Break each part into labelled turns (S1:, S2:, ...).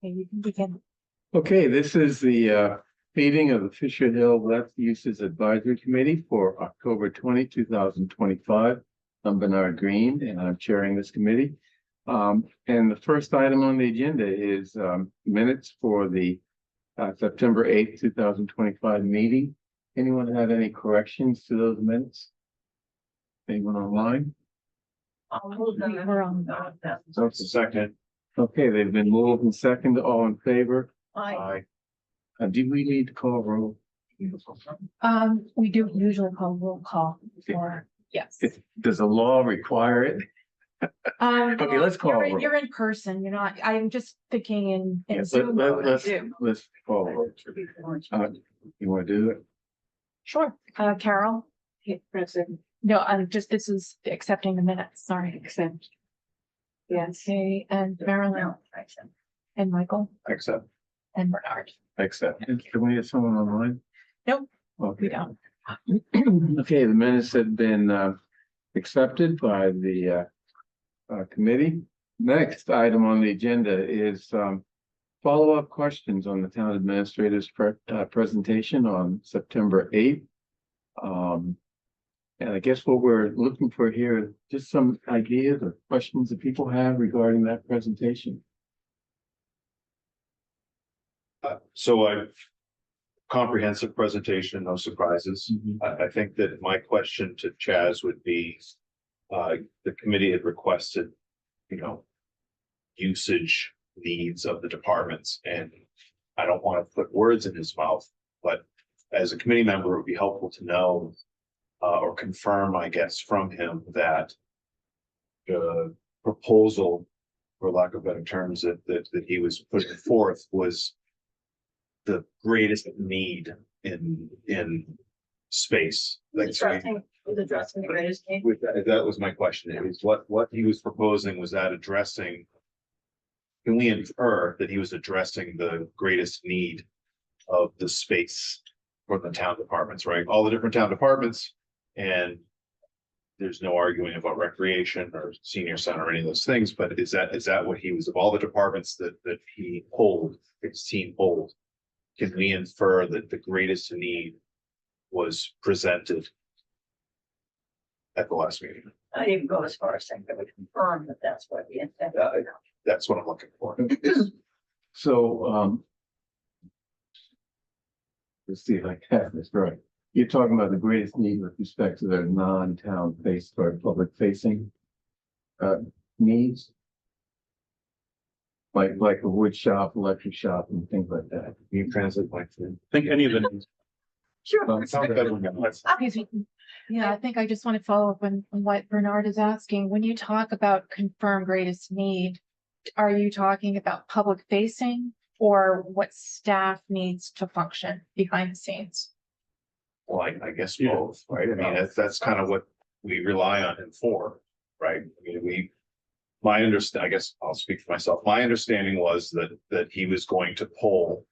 S1: Okay, you can begin.
S2: Okay, this is the meeting of the Fisher Hill Left Uses Advisory Committee for October 20, 2025. I'm Bernard Green and I'm chairing this committee. And the first item on the agenda is minutes for the September 8th, 2025 meeting. Anyone have any corrections to those minutes? Anyone online?
S1: We're on.
S2: That's a second. Okay, they've been moved and seconded. All in favor? Aye. Do we need to call roll?
S1: We do usually call roll call for, yes.
S2: Does the law require it? Okay, let's call roll.
S1: You're in person, you're not, I'm just thinking in
S2: Yes,
S1: Zoom.
S2: let's call roll. You want to do it?
S1: Sure. Carol?
S3: Present.
S1: No, this is accepting the minutes, sorry.
S3: Accept. Yes.
S1: Okay, and Marilyn and Michael
S2: Accept.
S1: and Bernard.
S2: Accept. Can we have someone online?
S1: Nope.
S2: Okay.
S1: We don't.
S2: Okay, the minutes have been accepted by the committee. Next item on the agenda is follow-up questions on the town administrator's presentation on September 8th. And I guess what we're looking for here is just some ideas or questions that people have regarding that presentation.
S4: So a comprehensive presentation, no surprises. I think that my question to Chaz would be, the committee had requested, usage needs of the departments, and I don't want to put words in his mouth, but as a committee member, it would be helpful to know or confirm, I guess, from him that the proposal, for lack of better terms, that he was putting forth was the greatest need in space.
S3: Addressing the greatest need.
S4: That was my question. It was what he was proposing, was that addressing? Can we infer that he was addressing the greatest need of the space for the town departments, right? All the different town departments, and there's no arguing about recreation or senior center or any of those things, but is that what he was, of all the departments that he pulled, his team pulled? Can we infer that the greatest need was presented at the last meeting?
S3: I didn't go as far as saying that we confirm that that's what we intended.
S4: That's what I'm looking for.
S2: So, let's see if I have this right. You're talking about the greatest need with respect to their non-town face or public facing needs? Like a wood shop, electric shop, and things like that.
S4: Can you translate my thing?
S5: I think any of them.
S1: Sure.
S4: It sounds better when it's-
S1: Yeah, I think I just want to follow up on what Bernard is asking. When you talk about confirm greatest need, are you talking about public facing or what staff needs to function behind the scenes?
S4: Well, I guess
S5: Yeah.
S4: both, right? I mean, that's kind of what we rely on him for, right? I mean, I guess I'll speak for myself. My understanding was that he was going to pull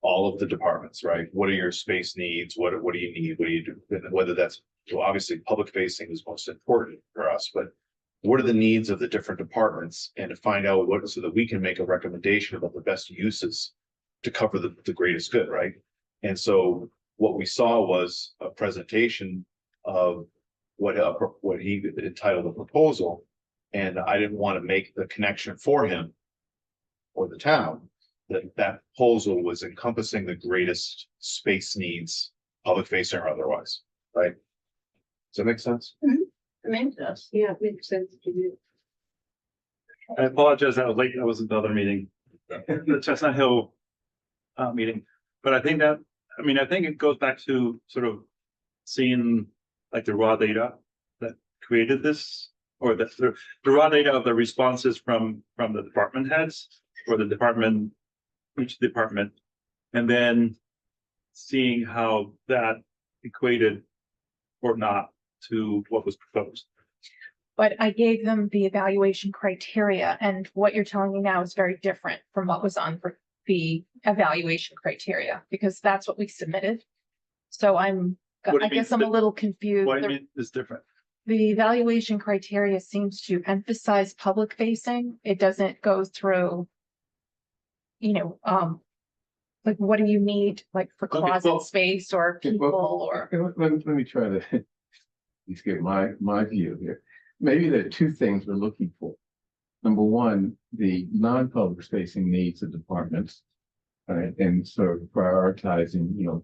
S4: all of the departments, right? What are your space needs? What do you need? What do you do? Whether that's, well, obviously public facing is most important for us, but what are the needs of the different departments, and to find out so that we can make a recommendation about the best uses to cover the greatest good, right? And so what we saw was a presentation of what he entitled a proposal, and I didn't want to make the connection for him or the town that proposal was encompassing the greatest space needs, public facing or otherwise, right? Does that make sense?
S3: I mean, it does. Yeah, it makes sense to you.
S5: I apologize, I was late. That was the other meeting, the Chestnut Hill meeting. But I think it goes back to sort of seeing like the raw data that created this, or the raw data of the responses from the department heads or the department, each department, and then seeing how that equated or not to what was proposed.
S1: But I gave them the evaluation criteria, and what you're telling me now is very different from what was on the evaluation criteria, because that's what we submitted. So I guess I'm a little confused.
S5: What do you mean is different?
S1: The evaluation criteria seems to emphasize public facing. It doesn't go through you know, like, what do you need, like, for
S2: Okay,
S1: closet
S2: well-
S1: space or
S2: Okay, well,
S1: people or?
S2: Let me try to at least get my view here. Maybe there are two things we're looking for. Number one, the non-public facing needs of departments. Right, and sort of prioritizing,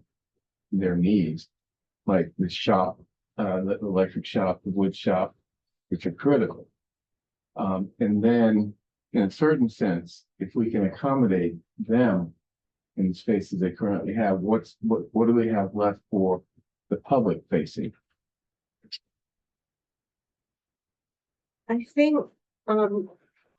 S2: their needs, like the shop, the electric shop, the wood shop, which are critical. And then, in a certain sense, if we can accommodate them in the spaces they currently have, what do they have left for the public facing?
S6: I think,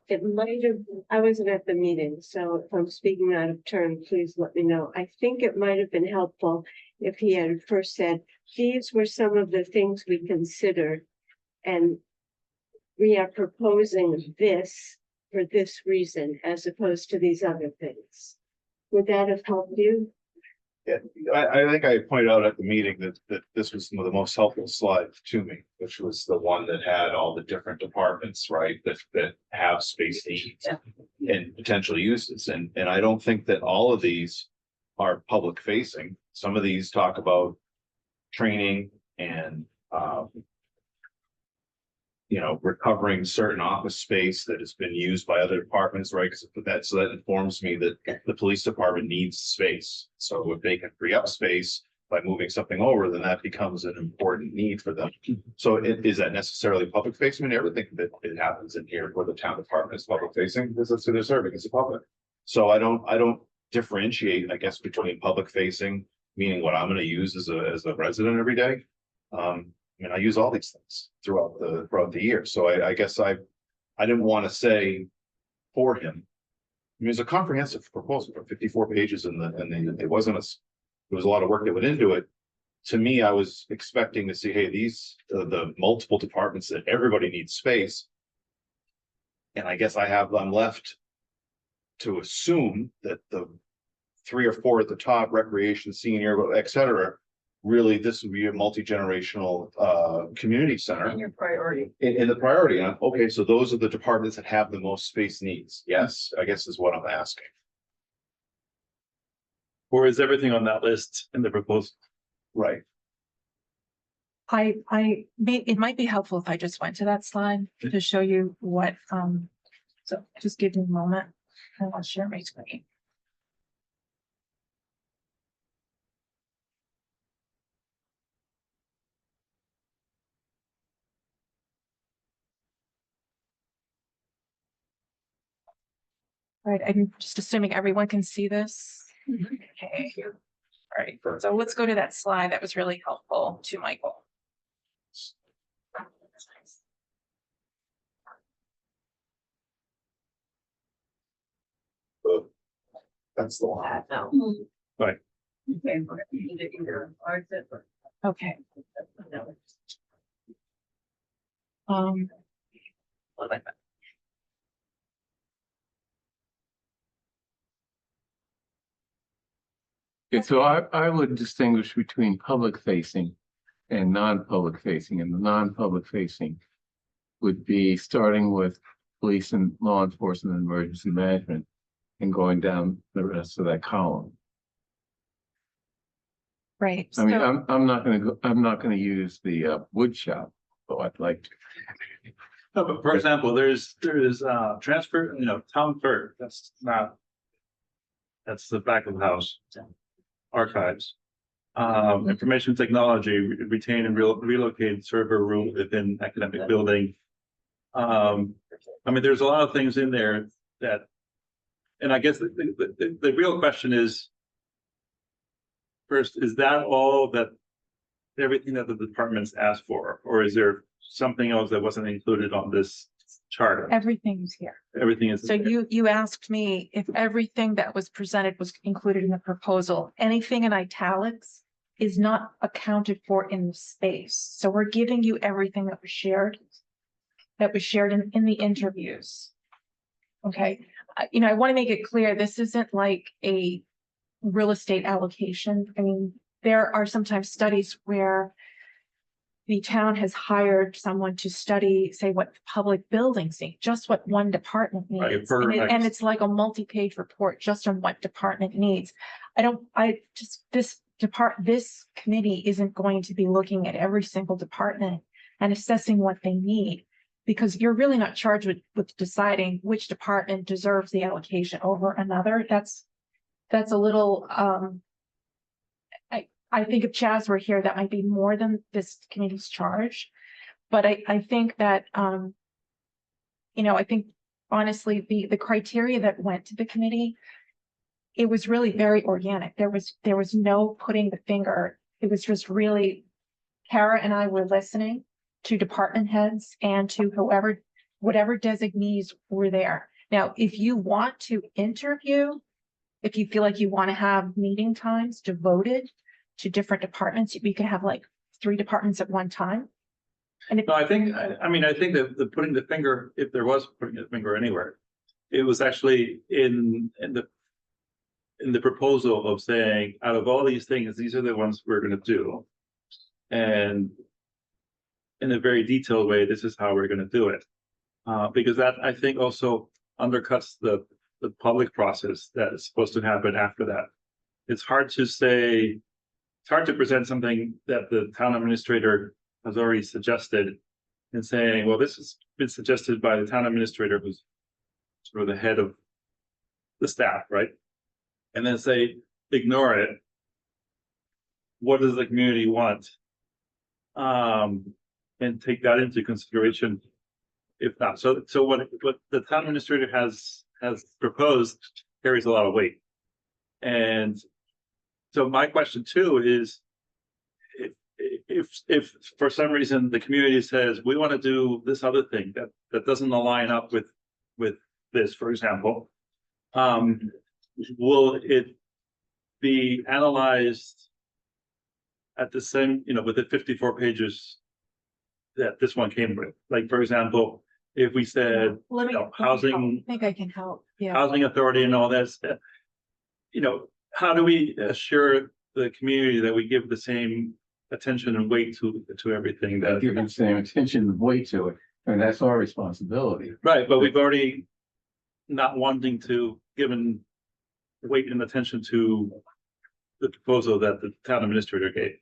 S6: it might have, I wasn't at the meeting, so if I'm speaking out of turn, please let me know. I think it might have been helpful if he had first said, these were some of the things we considered. And we are proposing this for this reason, as opposed to these other things. Would that have helped you?
S4: Yeah, I think I pointed out at the meeting that this was one of the most helpful slides to me, which was the one that had all the different departments, right, that have space needs and potential uses. And I don't think that all of these are public facing. Some of these talk about training and recovering certain office space that has been used by other departments, right? So that informs me that the police department needs space. So if they can free up space by moving something over, then that becomes an important need for them. So is that necessarily public facing? I mean, everything that it happens in here where the town department is public facing, because that's who they're serving as the public. So I don't differentiate, I guess, between public facing, meaning what I'm going to use as a resident every day. I mean, I use all these things throughout the year. So I guess I didn't want to say for him. I mean, it's a comprehensive proposal for 54 pages and it wasn't there was a lot of work that went into it. To me, I was expecting to see, hey, these the multiple departments that everybody needs space. And I guess I'm left to assume that the 3 or 4 at the top, recreation, senior, et cetera, really, this would be a multi-generational community center.
S3: And your priority.
S4: In the priority, okay, so those are the departments that have the most space needs. Yes, I guess is what I'm asking.
S5: Or is everything on that list in the proposal?
S4: Right.
S1: It might be helpful if I just went to that slide to show you what, so just give me a moment. I want to share my screen. All right, I'm just assuming everyone can see this. Okay. All right, so let's go to that slide. That was really helpful to Michael.
S4: That's the one.
S3: No.
S5: Right.
S3: Okay, we're gonna need it either, or is it-
S1: Okay.
S3: no.
S1: What about that?
S2: Okay, so I would distinguish between public facing and non-public facing, and the non-public facing would be starting with police and law enforcement and emergency management and going down the rest of that column.
S1: Right.
S2: I mean,
S1: so-
S2: I'm not gonna use the wood shop, though I'd like to.
S5: No, but for example, there's transfer, town clerk, that's the back of the house. Archives. Information technology, retain and relocate server room within academic building. I mean, there's a lot of things in there that, and I guess the real question is, first, is that all that, everything that the departments asked for, or is there something else that wasn't included on this chart?
S1: Everything's here.
S5: Everything is.
S1: So you asked me if everything that was presented was included in the proposal. Anything in italics is not accounted for in the space. So we're giving you everything that was shared in the interviews. Okay, I want to make it clear, this isn't like a real estate allocation. I mean, there are sometimes studies where the town has hired someone to study, say, what public buildings need, just what one department
S5: Right,
S1: needs.
S5: per
S1: And
S5: next.
S1: it's like a multi-page report just on what department needs. This committee isn't going to be looking at every single department and assessing what they need. Because you're really not charged with deciding which department deserves the allocation over another. That's a little, I think if Chaz were here, that might be more than this committee's charge. But I think that, I think honestly, the criteria that went to the committee, it was really very organic. There was no putting the finger. It was just really, Kara and I were listening to department heads and to whatever designees were there. Now, if you want to interview, if you feel like you want to have meeting times devoted to different departments, we could have like 3 departments at one time. And if,
S5: No, I think that the putting the finger, if there was putting the finger anywhere, it was actually in the proposal of saying, out of all these things, these are the ones we're gonna do. And in a very detailed way, this is how we're gonna do it. Because that, I think, also undercuts the public process that is supposed to happen after that. It's hard to present something that the town administrator has already suggested and saying, well, this has been suggested by the town administrator, who's sort of the head of the staff, right? And then say, ignore it. What does the community want? And take that into consideration. If not, so what the town administrator has proposed carries a lot of weight. And so my question too is, if for some reason the community says we want to do this other thing that doesn't align up with this, for example, will it be analyzed at the same, with the 54 pages that this one came with? Like, for example, if we said,
S1: let me,
S5: housing,
S1: I think I can help. Yeah.
S5: housing authority and all this, how do we assure the community that we give the same attention and weight to everything
S2: That
S5: that,
S2: give the same attention and weight to it, and that's our responsibility.
S5: right, but we've already not wanting to given weight and attention to the proposal that the town administrator gave.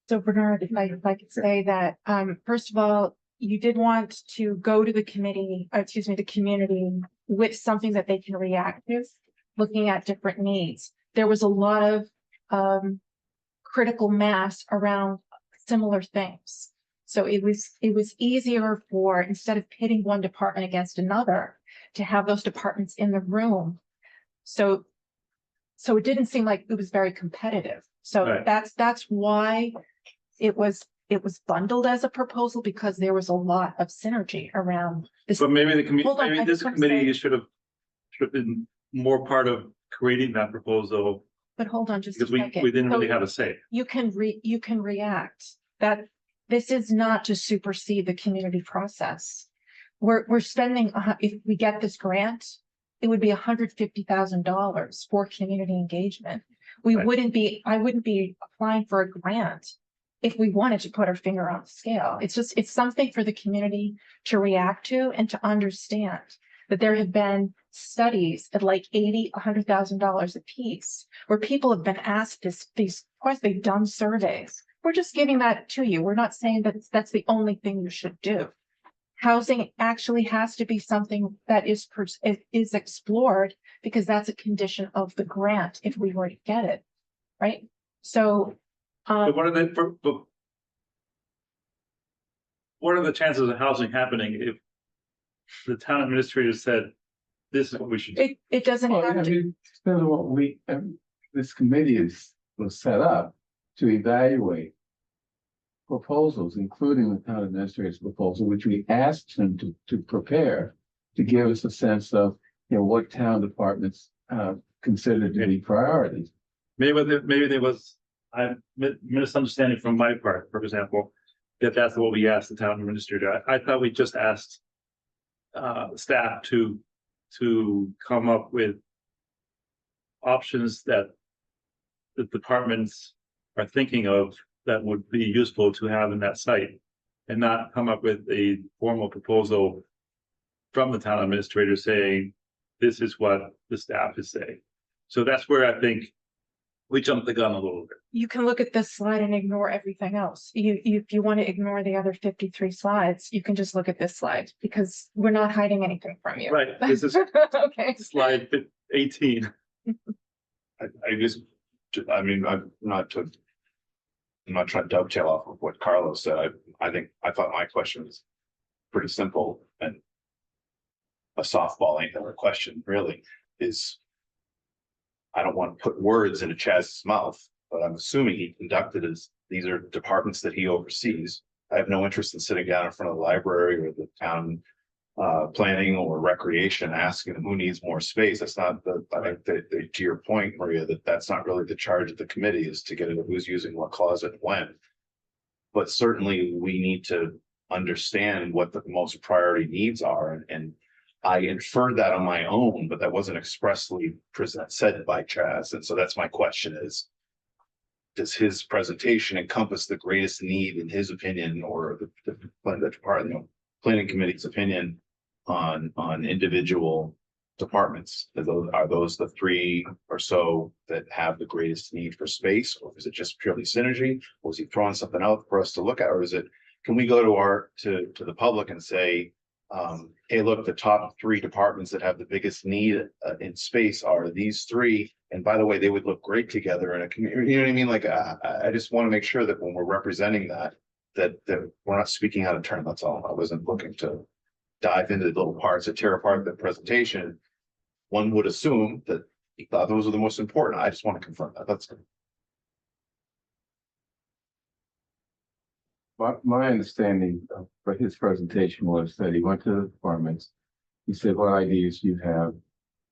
S1: So Bernard, if I could say that, first of all, you did want to go to the committee, the community with something that they can react to, looking at different needs. There was a lot of critical mass around similar things. So it was easier for, instead of pitting one department against another, to have those departments in the room. So it didn't seem like it was very competitive. So
S5: Right.
S1: that's why it was bundled as a proposal, because there was a lot of synergy around this.
S5: But maybe
S1: Hold on,
S5: maybe
S1: I
S5: this
S1: just wanna
S5: committee
S1: say-
S5: should have been more part of creating that proposal,
S1: But hold on just a
S5: because we
S1: second.
S5: didn't
S1: So
S5: really have a say.
S1: you can react. That this is not to supersede the community process. We're spending, if we get this grant, it would be $150,000 for community engagement.
S5: Right.
S1: I wouldn't be applying for a grant if we wanted to put our finger on the scale. It's something for the community to react to and to understand that there have been studies at like $100,000 a piece where people have been asked these questions, they've done surveys. We're just giving that to you. We're not saying that that's the only thing you should do. Housing actually has to be something that is explored, because that's a condition of the grant if we were to get it, right? So,
S5: But what are the chances of housing happening if the town administrator said, this is what we should do?
S1: it doesn't
S2: Well,
S1: have
S2: I
S1: to,
S2: mean, that's what this committee was set up to evaluate proposals, including the town administrator's proposal, which we asked him to prepare, to give us a sense of, what town departments considered to be priorities.
S5: Maybe there was a misunderstanding from my part, for example, that that's what we asked the town administrator. I thought we just asked staff to come up with options that the departments are thinking of that would be useful to have in that site. And not come up with a formal proposal from the town administrator saying, this is what the staff is saying. So that's where I think we jumped the gun a little bit.
S1: You can look at this slide and ignore everything else. If you want to ignore the other 53 slides, you can just look at this slide because we're not hiding anything from you.
S5: Right, this is
S1: Okay.
S5: slide 18.
S4: I just, I mean, I'm not trying to dovetail off of what Carlos said. I thought my question was pretty simple and a softball ain't a question really is. I don't want to put words into Chaz's mouth, but I'm assuming he conducted these are departments that he oversees. I have no interest in sitting down in front of the library or the town planning or recreation, asking them who needs more space. That's not I think that to your point, Maria, that's not really the charge of the committee is to get into who's using what closet when. But certainly we need to understand what the most priority needs are and I inferred that on my own, but that wasn't expressly said by Chaz. And so that's my question is, does his presentation encompass the greatest need in his opinion or the department, planning committee's opinion on individual departments? Are those the three or so that have the greatest need for space, or is it just purely synergy? Or is he throwing something out for us to look at? Or is it, can we go to the public and say, hey, look, the top three departments that have the biggest need in space are these three. And by the way, they would look great together in a community. You know what I mean? Like, I just want to make sure that when we're representing that we're not speaking out of turn. That's all. I wasn't looking to dive into the little parts that tear apart the presentation. One would assume that he thought those are the most important. I just want to confirm that. That's good.
S2: My understanding of what his presentation was that he went to the departments. He said, what ideas you have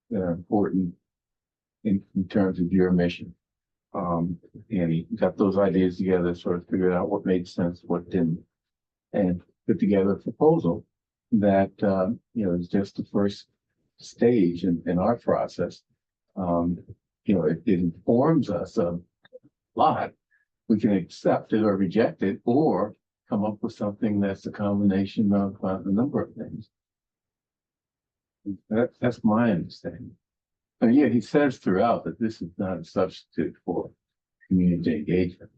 S2: that are important in terms of your mission? And he got those ideas together, sort of figured out what made sense, what didn't, and put together a proposal that, is just the first stage in our process. It informs us a lot. We can accept it or reject it, or come up with something that's a combination of a number of things. That's my understanding. And yeah, he says throughout that this is not a substitute for community engagement.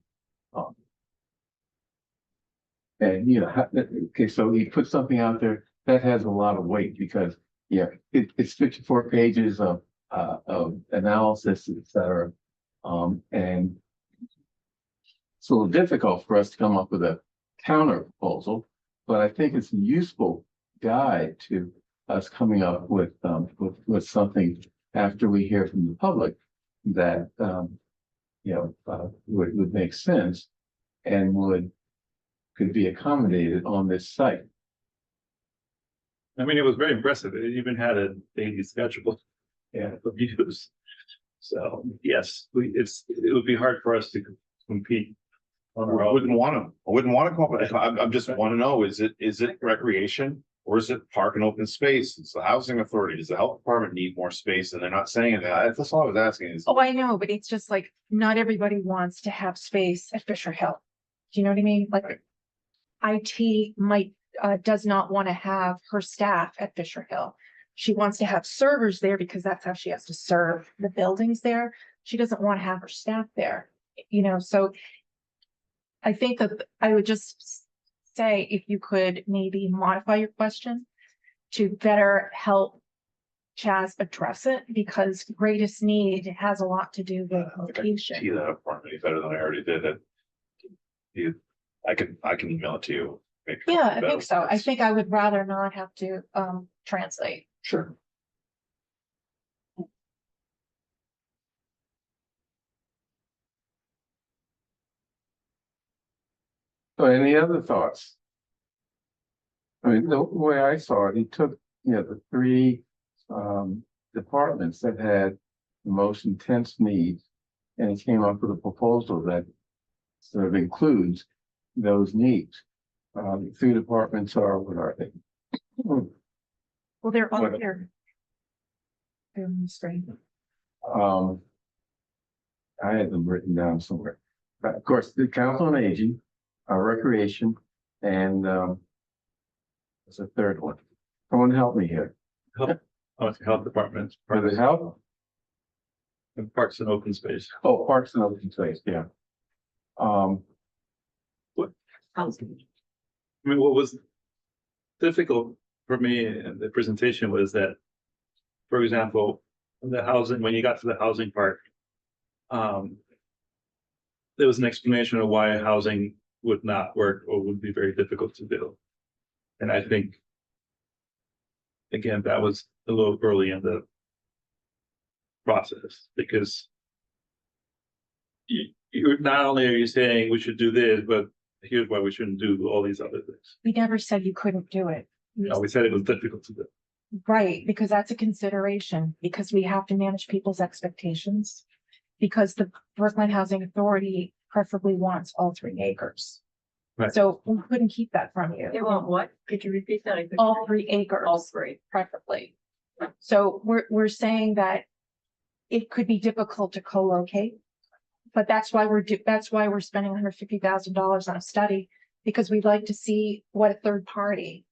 S2: Okay, so he put something out there that has a lot of weight because it's 54 pages of analysis, etc. And it's a little difficult for us to come up with a counter proposal, but I think it's a useful guide to us coming up with something after we hear from the public that would make sense and could be accommodated on this site.
S5: I mean, it was very impressive. It even had a daily schedule.
S2: Yeah.
S5: Of views. So yes, it would be hard for us to compete on our
S4: I
S5: own.
S4: wouldn't want to come up with it. I'm just want to know, is it recreation or is it park and open space? It's the housing authority. Does the health department need more space? And they're not saying it. That's all I was asking is.
S1: Oh, I know, but it's just like, not everybody wants to have space at Fisher Hill. Do you know what I mean? Like, IT does not want to have her staff at Fisher Hill. She wants to have servers there because that's how she has to serve the buildings there. She doesn't want to have her staff there, so I think that I would just say if you could maybe modify your question to better help Chaz address it, because greatest need has a lot to do with location.
S4: Tee that up for me better than I already did it. I can email it to you. Maybe
S1: Yeah, I
S4: better.
S1: think so. I think I would rather not have to translate.
S4: Sure.
S2: So any other thoughts? I mean, the way I saw it, he took, the three departments that had the most intense needs, and he came up with a proposal that sort of includes those needs. The three departments are, what are they?
S1: Well, they're all
S2: What-
S1: here. They're on the screen.
S2: I had them written down somewhere. Of course, the Council on Aging, our recreation, and there's a third one. Someone help me here.
S5: Oh, it's health department,
S2: For the health,
S5: and parks and open space.
S2: oh, Parks and Open Space, yeah.
S3: Housing.
S5: I mean, what was difficult for me in the presentation was that, for example, the housing, when you got to the housing part, there was an explanation of why housing would not work or would be very difficult to build. And I think, again, that was a little early in the process, because you're not only are you saying we should do this, but here's why we shouldn't do all these other things.
S1: We never said you couldn't do it.
S5: No, we said it was difficult to do.
S1: Right, because that's a consideration, because we have to manage people's expectations. Because the Brookline Housing Authority preferably wants all 3 acres.
S5: Right.
S1: So we couldn't keep that from
S3: They
S1: you.
S3: want what? Could you repeat that? I couldn't
S1: All
S3: hear.
S1: 3 acres.
S3: All three.
S1: Preferably. So we're saying that it could be difficult to co-locate. But that's why we're spending $150,000 on a study, because we'd like to see what a third party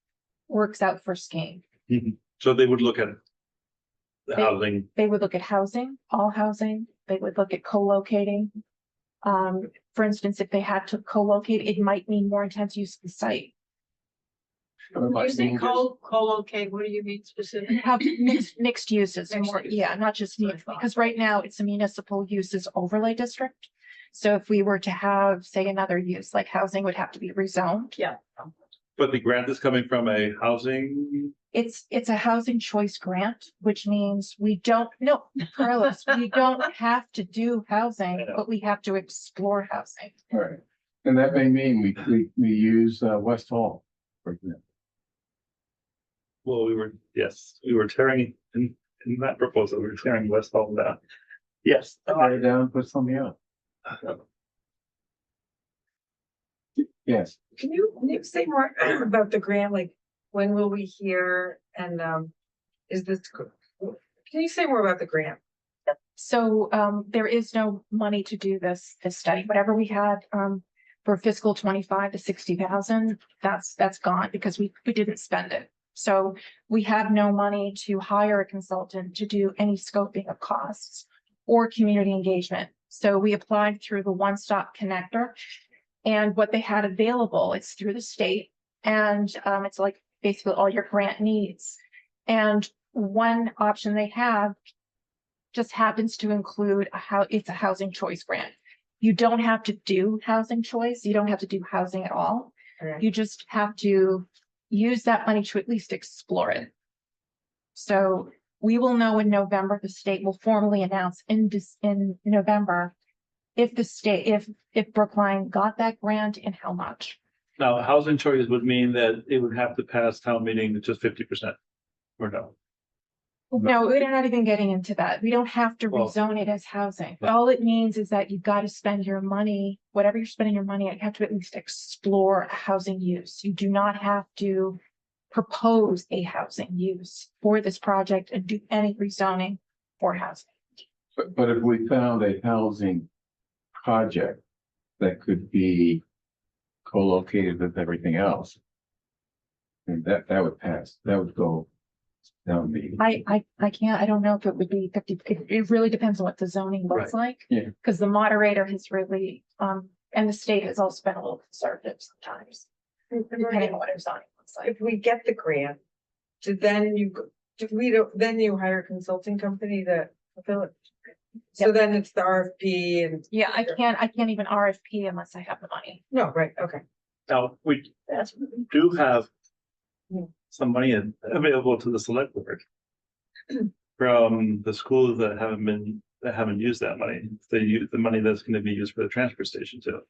S1: works out for Skane.
S5: So they would look at the
S1: They-
S5: housing.
S1: They would look at housing, all housing, they would look at co-locating. For instance, if they had to co-locate, it might mean more intense use of the site.
S3: When you say co-locate, what do you mean specifically?
S1: Have mixed uses,
S3: Mixed
S1: more,
S3: use.
S1: yeah, not just,
S3: That's what I thought.
S1: because right now it's a municipal uses overlay district. So if we were to have, say, another use, like housing would have to be rezoned.
S3: Yeah.
S5: But the grant is coming from a housing.
S1: It's a housing choice grant, which means we don't, no, Carlos, we don't have to do housing, but we have to explore housing.
S2: Right, and that may mean we use West Hall, for example.
S5: Well, we were tearing in that proposal, we were tearing West Hall down. Yes.
S2: Tear it down, put something out. Yes,
S3: Can you say more about the grant? Like, when will we hear? And, is this, can you say more about the grant?
S1: So there is no money to do this study. Whatever we had for fiscal 25 to 60,000, that's gone because we didn't spend it. So we have no money to hire a consultant to do any scoping of costs or community engagement. So we applied through the one-stop connector, and what they had available, it's through the state, and it's like basically all your grant needs. And one option they have just happens to include it's a housing choice grant. You don't have to do housing choice. You don't have to do housing at all.
S3: Okay.
S1: You just have to use that money to at least explore it. So we will know in November. The state will formally announce in November if the state, if Brookline got that grant and how much.
S5: Now, housing choice would mean that it would have to pass town meeting just 50%. Or no?
S1: No, we're not even getting into that. We don't have to
S5: Well-
S1: rezone it as housing.
S5: Well-
S1: All it means is that you've got to spend your money, whatever you're spending your money, you have to at least explore a housing use. You do not have to propose a housing use for this project and do any rezoning for housing.
S2: but if we found a housing project that could be co-located with everything else, and that would pass, that would go down the.
S1: I can't, I don't know if it would be 50, it really depends on what the zoning looks like.
S2: Yeah.
S1: Because the moderator has really, and the state has also been a little conservative sometimes, depending on what our zoning looks like.
S3: If we get the grant, then you hire a consulting company to fulfill it. So
S1: Yep.
S3: then it's the RFP and,
S1: Yeah, I can't even RFP unless I have the money.
S3: no, right, okay.
S5: Now, we
S3: That's.
S5: do have
S3: Hmm.
S5: some money available to the select board from the schools that haven't used that money. They use the money that's going to be used for the transfer station too.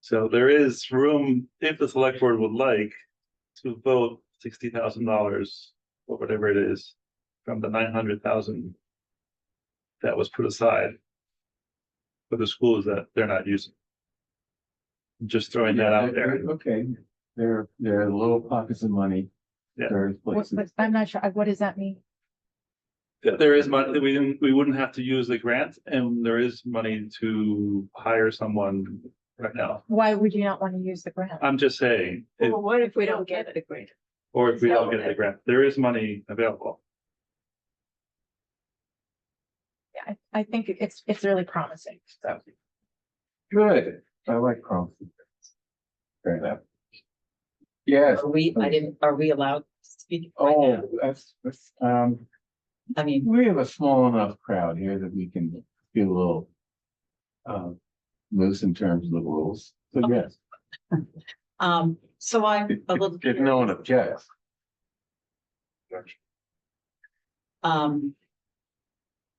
S5: So there is room, if the select board would like, to vote $60,000 or whatever it is from the 900,000 that was put aside for the schools that they're not using. Just throwing that out there.
S2: Okay, there are little pockets of money.
S5: Yeah.
S2: Various places.
S1: I'm not sure, what does that mean?
S5: There is money, we wouldn't have to use the grant, and there is money to hire someone right now.
S1: Why would you not want to use the grant?
S5: I'm just saying,
S6: Well, what if we don't get the grant?
S5: or if we don't get the grant, there is money available.
S1: Yeah, I think it's really promising, so.
S2: Good, I like promising. Fair enough. Yes,
S7: Are we allowed to speak? right
S2: oh,
S7: now?
S2: that's,
S7: I mean,
S2: we have a small enough crowd here that we can be a little loose in terms of the rules, so
S7: Okay.
S2: yes,
S7: so I'm a little.
S2: if no one objects.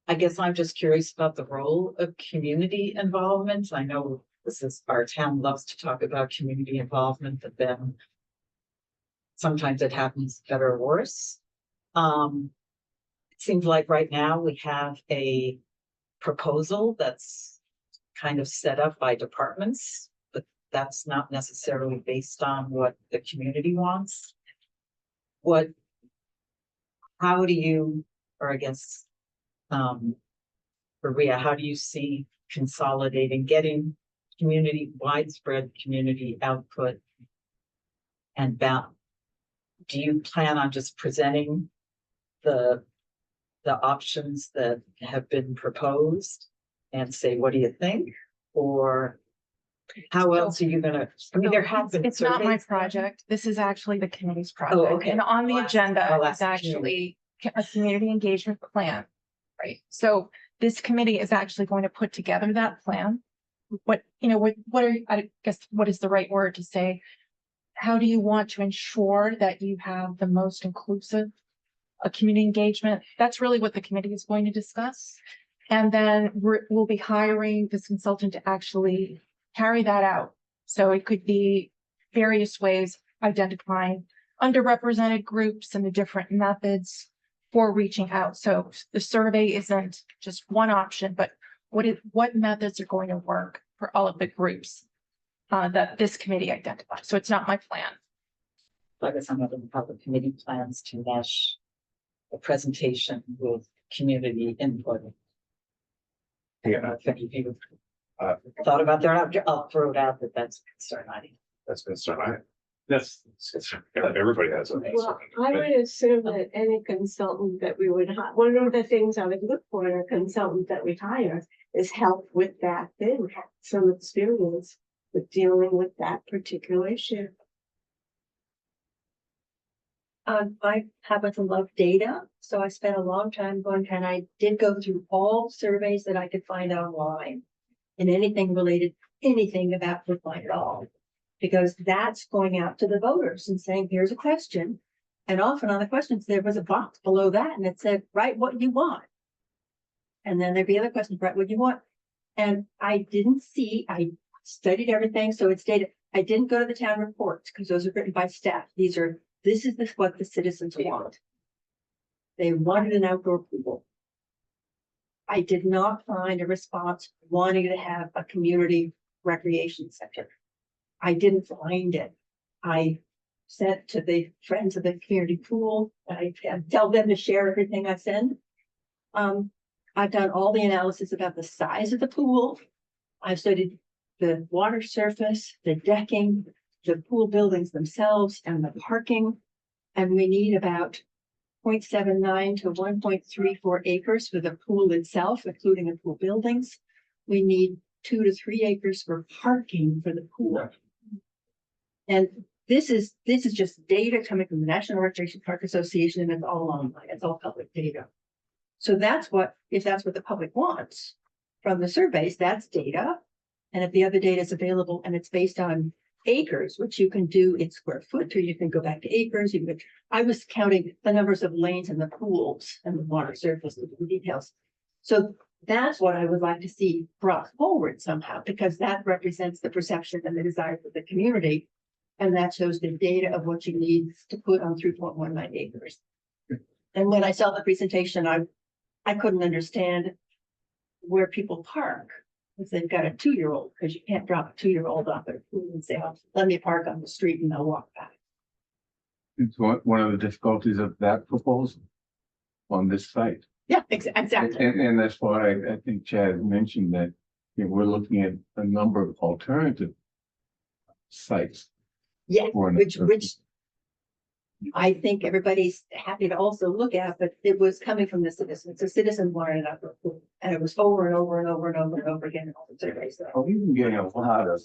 S7: I guess I'm just curious about the role of community involvement. I know our town loves to talk about community involvement, but then sometimes it happens better or worse. It seems like right now we have a proposal that's kind of set up by departments, but that's not necessarily based on what the community wants. How do you, or I guess, Maria, how do you see consolidating, getting widespread community output and bound? Do you plan on just presenting the options that have been proposed and say, what do you think? Or how else are you gonna, I mean, there have been.
S1: It's not my
S7: surveys done.
S1: project. This is actually the committee's project.
S7: okay.
S1: And on the
S7: I'll ask-
S1: agenda
S7: I'll
S1: is
S7: ask the
S1: actually a community engagement plan. Right, so this committee is actually going to put together that plan. What are, I guess, what is the right word to say? How do you want to ensure that you have the most inclusive community engagement? That's really what the committee is going to discuss. And then we'll be hiring this consultant to actually carry that out. So it could be various ways identifying underrepresented groups and the different methods for reaching out. So the survey isn't just one option, but what methods are going to work for all of the groups that this committee identifies. So it's not my plan.
S7: I guess I'm having public committee plans to mesh the presentation with community input.
S4: Yeah.
S7: If any people thought about that, I'll throw it out that that's a concern.
S4: That's been started.
S5: That's,
S4: Everybody has a.
S6: Well, I would assume that any consultant that we would hire, one of the things I would look for in a consultant that we hire is help with that thing, some experience with dealing with that particular issue.
S8: I happen to love data, so I spent a long time going, and I did go through all surveys that I could find online. And anything related, anything about Brookline at all. Because that's going out to the voters and saying, here's a question. And often on the questions, there was a box below that and it said, write what you want. And then there'd be other questions, write what you want. And I studied everything, so it's data. I didn't go to the town reports because those are written by staff. This is what the citizens want. They wanted an outdoor pool. I did not find a response wanting to have a community recreation center. I didn't find it. I sent to the friends of the community pool. I tell them to share everything I send. I've done all the analysis about the size of the pool. I've studied the water surface, the decking, the pool buildings themselves, and the parking. And we need about 0.79 to 1.34 acres for the pool itself, including the pool buildings. We need 2 to 3 acres for parking for the pool. And this is just data coming from the National Recreation Park Association, and it's all online. It's all public data. So if that's what the public wants from the surveys, that's data. And if the other data is available and it's based on acres, which you can do in square foot, or you can go back to acres. I was counting the numbers of lanes in the pools and the water surface, the details. So that's what I would like to see brought forward somehow, because that represents the perception and the desire of the community. And that shows the data of what you need to put on 3.19 acres. And when I saw the presentation, I couldn't understand where people park. If they've got a 2-year-old, because you can't drop a 2-year-old off at a pool and say, oh, let me park on the street and I'll walk back.
S2: It's one of the difficulties of that proposal on this site.
S8: Yeah, exactly.
S2: And that's why I think Chad mentioned that, you know, we're looking at a number of alternative sites.
S8: Yeah,
S2: for an-
S8: which I think everybody's happy to also look at, but it was coming from the citizens. The citizens wanted it up, and it was over and over and over and over and over again in all the surveys. So,
S2: We've been getting a lot of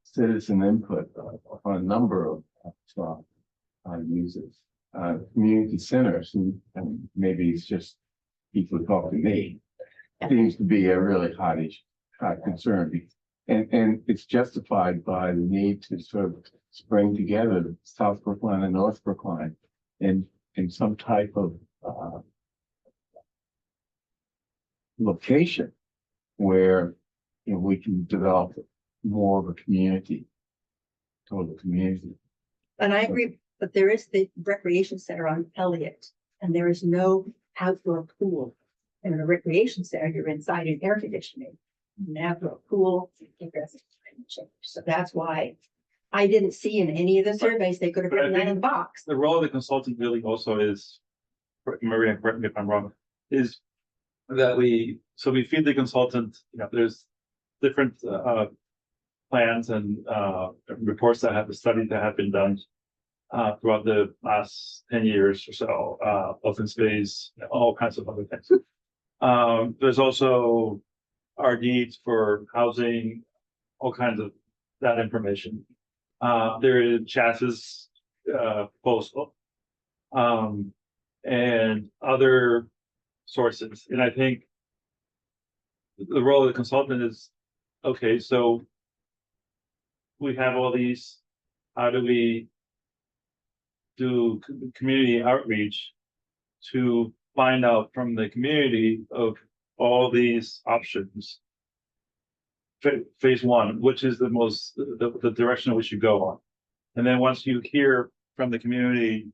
S2: citizen input on a number of users, community centers, and maybe it's just people talk to me. Seems to be a really hot concern. And it's justified by the need to sort of bring together South Brookline and North Brookline in some type of location where, you know, we can develop more of a community, total community.
S8: and I agree, but there is the recreation center on Elliott, and there is no outdoor pool. In a recreation center, you're inside in air conditioning. An outdoor pool, so that's why I didn't see in any of the surveys, they could have
S5: But I
S8: written that in
S5: think-
S8: the box.
S5: The role of the consultant really also is, Maria, correct me if I'm wrong, is that we feed the consultant, you know, there's different plans and reports that have, studies that have been done throughout the last 10 years or so, open space, all kinds of other things. There's also our needs for housing, all kinds of that information. There is chassis proposal, and other sources. And I think the role of the consultant is, okay, so we have all these, how do we do community outreach to find out from the community of all these options? Phase one, which is the direction we should go on. And then once you hear from the community,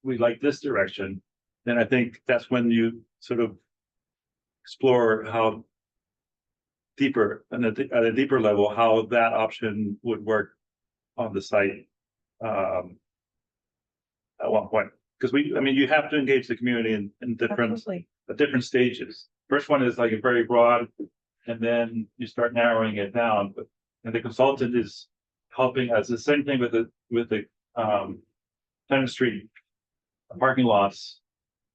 S5: we like this direction, then I think that's when you sort of explore how deeper, and at a deeper level, how that option would work on the site at one point. Because you have to engage the community in different
S8: Absolutely.
S5: at different stages. First one is like a very broad, and then you start narrowing it down. And the consultant is helping us. The same thing with the Tenant Street parking lots,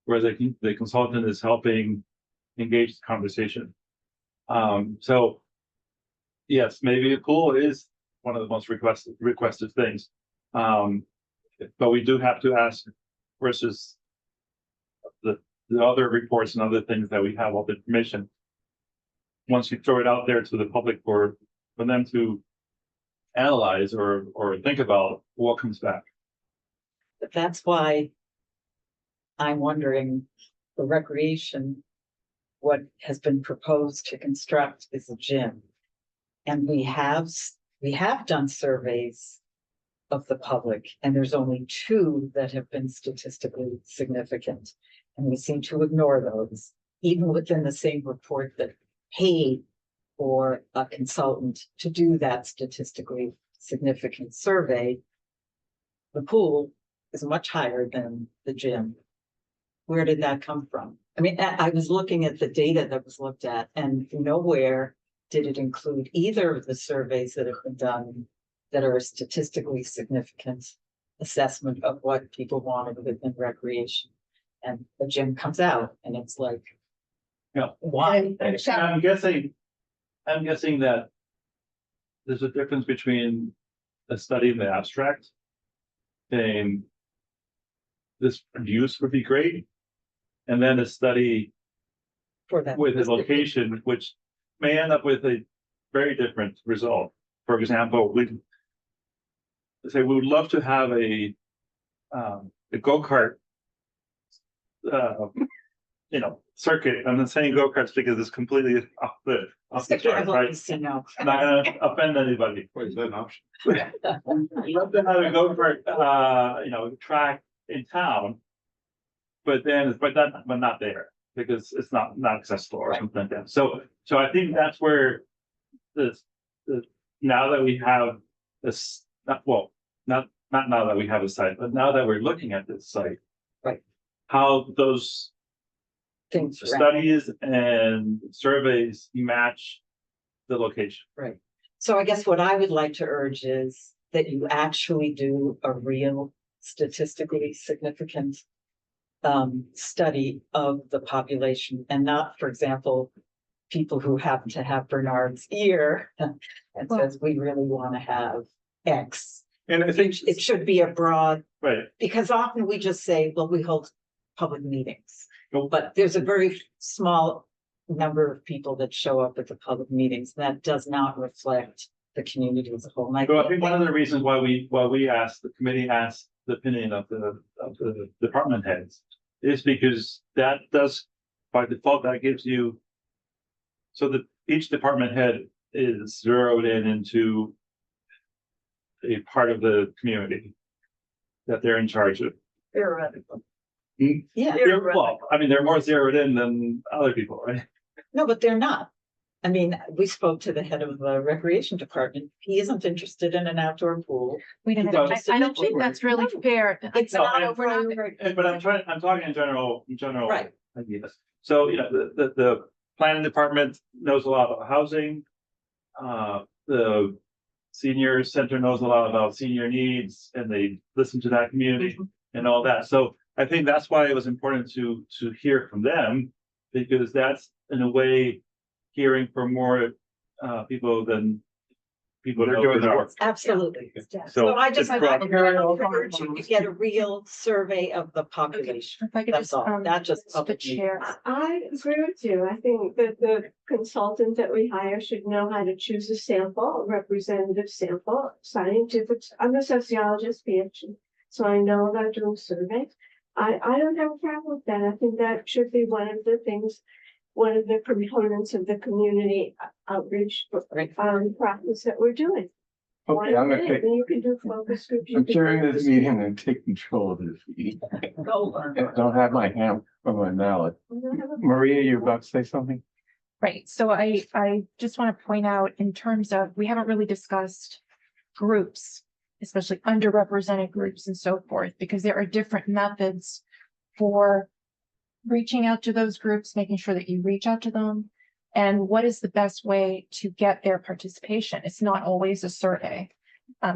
S5: where the consultant is helping engage the conversation. So yes, maybe a pool is one of the most requested things. But we do have to ask versus the other reports and other things that we have all the information. Once you throw it out there to the public for them to analyze or think about, what comes back.
S7: But that's why I'm wondering, for recreation, what has been proposed to construct is a gym. And we have done surveys of the public, and there's only 2 that have been statistically significant. And we seem to ignore those, even within the same report that paid for a consultant to do that statistically significant survey. The pool is much higher than the gym. Where did that come from? I mean, I was looking at the data that was looked at, and nowhere did it include either of the surveys that have been done that are a statistically significant assessment of what people wanted within recreation. And the gym comes out and it's like,
S5: Yeah.
S7: why?
S5: And I'm guessing that there's a difference between a study in the abstract saying this use would be great, and then a study
S7: For that.
S5: with a location which may end up with a very different result. For example, we would love to have a go-kart circuit. I'm not saying go-karts because it's completely off the chart, right?
S7: Casino.
S5: Not gonna offend anybody.
S4: Wait, is that an option?
S5: We'd love to have a go-kart track in town. But not there, because it's not accessible or something like that. So I think that's where now that we have this, not now that we have a site, but now that we're looking at this site.
S7: Right.
S5: How those
S7: things around.
S5: studies and surveys match the location.
S7: So I guess what I would like to urge is that you actually do a real statistically significant study of the population and not, for example, people who happen to have Bernard's ear and says, we really want to have X.
S5: And I think,
S7: It should be a broad,
S5: right,
S7: because often we just say, well, we hold public meetings.
S5: Nope.
S7: But there's a very small number of people that show up at the public meetings. That does not reflect the community as a whole. And
S5: so I think one of the reasons why we asked, the committee asked the opinion of the department heads is because that does, by default, that gives you, so that each department head is zeroed into a part of the community that they're in charge of.
S3: Theoretically.
S7: Yeah,
S5: Well, I mean, they're more zeroed in than other people, right?
S7: no, but they're not. I mean, we spoke to the head of the recreation department. He isn't interested in an outdoor pool.
S1: We didn't,
S5: No,
S1: I don't think that's really fair.
S7: It's
S5: No,
S7: not
S5: I-
S7: a priority.
S5: But I'm talking in general,
S7: Right.
S5: ideas. So, the planning department knows a lot about housing. The senior center knows a lot about senior needs and they listen to that community and all that. So I think that's why it was important to hear from them, because that's in a way hearing from more people than people
S2: They're
S5: know
S2: doing
S5: their
S2: the
S5: work.
S7: Absolutely.
S5: So
S7: So I just,
S5: it's
S7: I
S5: broad.
S7: urge you to get a real survey of the population.
S1: If I could
S7: That's
S1: just,
S7: all, not just
S1: the
S7: public
S1: chair.
S6: I agree with you. I think that the consultant that we hire should know how to choose a sample, a representative sample, scientific. I'm a sociologist, PhD, so I know about doing surveys. I don't have a problem with that. I think that should be one of the things, one of the components of the community outreach
S7: Right.
S6: practice that we're doing.
S2: Okay, I'm gonna take,
S6: Then you can do focus groups. you
S2: I'm
S6: can
S2: chairing
S6: do
S2: this
S6: focus
S2: meeting and take control of this meeting.
S7: Go.
S2: Don't have my hand or my mallet.
S6: groups.
S2: Maria, you're about to say something?
S1: Right, so I just want to point out in terms of, we haven't really discussed groups, especially underrepresented groups and so forth, because there are different methods for reaching out to those groups, making sure that you reach out to them. And what is the best way to get their participation? It's not always a survey.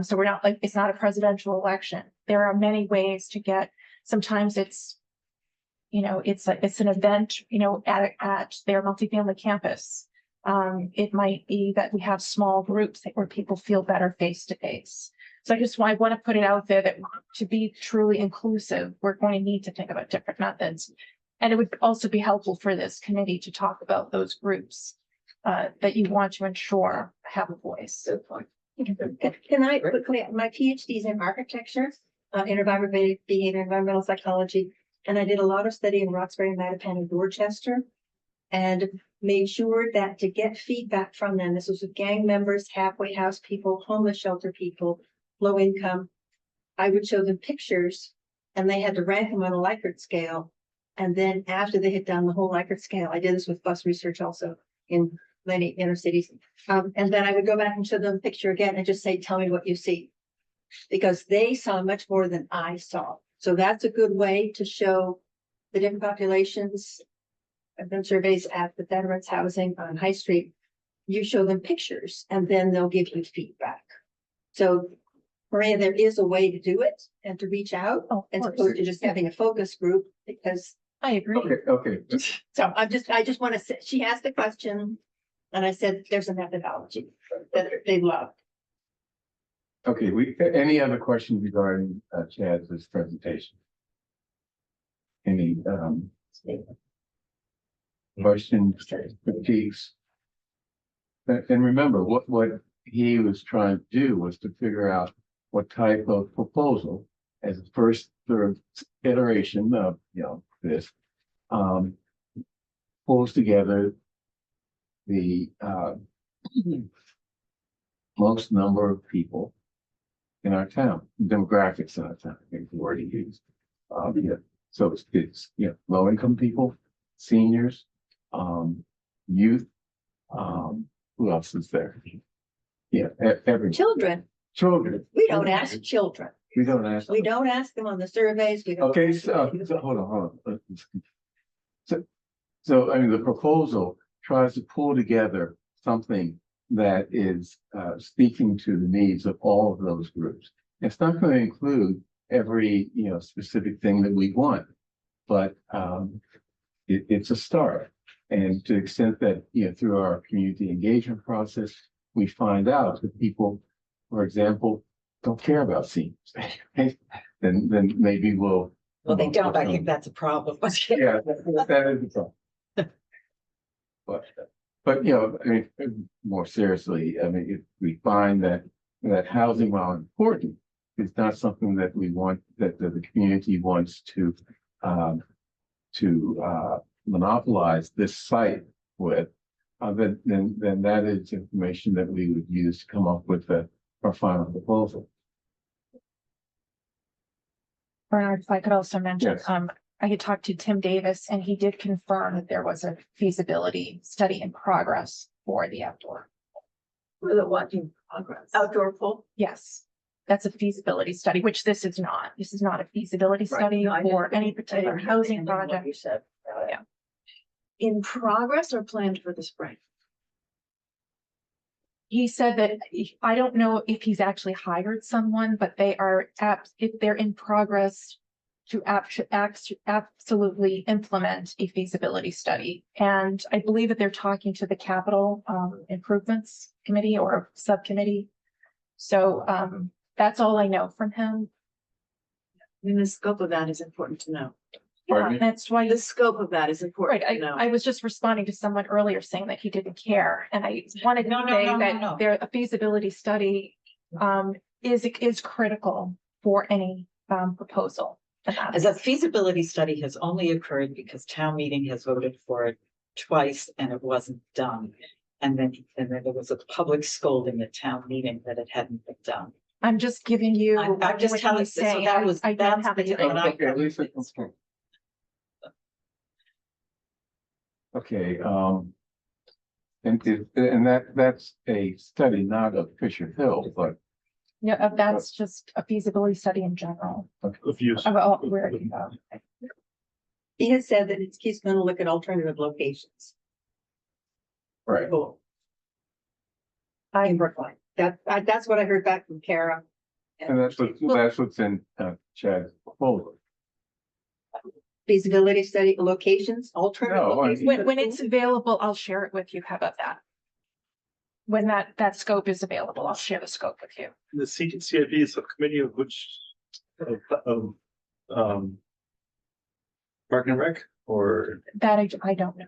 S1: So we're not like, it's not a presidential election. There are many ways to get, sometimes it's, it's an event, at their multifamily campus. It might be that we have small groups where people feel better face to face. So I want to put it out there that to be truly inclusive, we're going to need to think about different methods. And it would also be helpful for this committee to talk about those groups that you want to ensure have a voice.
S8: Can I quickly, my PhD is in architecture, in environmental behavior, environmental psychology, and I did a lot of study in Roxbury, Mattapan, and Dorchester, and made sure that to get feedback from them, this was with gang members, halfway house people, homeless shelter people, low income. I would show them pictures and they had to rank them on a Likert scale. And then after they had done the whole Likert scale, I did this with bus research also in many inner cities. And then I would go back and show them a picture again and just say, tell me what you see. Because they saw much more than I saw. So that's a good way to show the different populations. I've done surveys at the Veterans Housing on High Street. You show them pictures and then they'll give you feedback. So Maria, there is a way to do it and to reach out
S1: Oh,
S8: as
S1: of
S8: opposed
S1: course.
S8: to just having a focus group, because
S1: I agree.
S2: Okay.
S8: so I just want to say, she asked the question and I said, there's a methodology that they love.
S2: Okay, any other questions regarding Chad's presentation? Any questions, critiques? And remember, what he was trying to do was to figure out what type of proposal as a first sort of iteration of, this, pulls together the most number of people in our town, demographics in our town, I think the word he used. So it's low income people, seniors, youth, who else is there? Yeah, everyone.
S8: Children,
S2: Children.
S8: we don't ask children.
S2: We don't ask.
S8: We don't ask them on the surveys. We don't.
S2: Okay, so hold on. So So, I mean, the proposal tries to pull together something that is speaking to the needs of all of those groups. It's not going to include every, specific thing that we want, but it's a start. And to the extent that, through our community engagement process, we find out that people, for example, don't care about seniors, then maybe we'll.
S7: Well, they don't. I think that's a problem.
S2: Yeah, that is the problem. But, I mean, more seriously, I mean, if we find that housing, while important, is not something that we want, that the community wants to monopolize this site with, then that is information that we would use to come up with our final proposal.
S1: Bernard, if I could also mention,
S2: Yes.
S1: I had talked to Tim Davis and he did confirm that there was a feasibility study in progress for the outdoor.
S8: For the what in progress? Outdoor pool?
S1: Yes, that's a feasibility study, which this is not. This is not a feasibility study
S8: No, I
S1: for
S8: didn't-
S1: any
S8: I
S1: particular
S8: didn't
S1: housing
S8: understand what
S1: project.
S8: you said.
S1: Yeah.
S8: In progress or planned for the spring?
S1: He said that, I don't know if he's actually hired someone, but they are if they're in progress to absolutely implement a feasibility study. And I believe that they're talking to the capital improvements committee or subcommittee. So that's all I know from him.
S8: And the scope of that is important to know.
S2: Pardon me?
S1: That's why.
S8: The scope of that is
S1: Right,
S8: important to know.
S1: I was just responding to someone earlier saying that he didn't care, and I wanted to
S7: No,
S1: say
S7: no.
S1: that there, a feasibility study is critical for any proposal.
S7: As a feasibility study has only occurred because town meeting has voted for it twice and it wasn't done. And then there was a public scolding at town meeting that it hadn't been done.
S1: I'm just giving you.
S7: I'm just
S1: what
S7: telling,
S1: he's
S7: so
S1: saying.
S7: that was,
S1: I don't
S7: that's
S1: have
S7: the.
S1: any.
S7: when I-
S2: Okay, at least it's okay. Okay, and that's a study, not of Fisher Hill, but
S1: Yeah, that's just a feasibility study in general.
S5: Of use.
S1: About where to go.
S8: He has said that he's gonna look at alternative locations.
S2: right.
S8: Cool.
S1: I
S8: In Brookline. That's what I heard back from Kara.
S2: And that's what's in Chad's proposal.
S8: Feasibility study locations, alternative
S2: No, I-
S8: locations.
S1: when it's available, I'll share it with you. How about that? When that scope is available, I'll share the scope with you.
S5: The CIP subcommittee of which, of, Park and Rec, or
S1: That I don't know.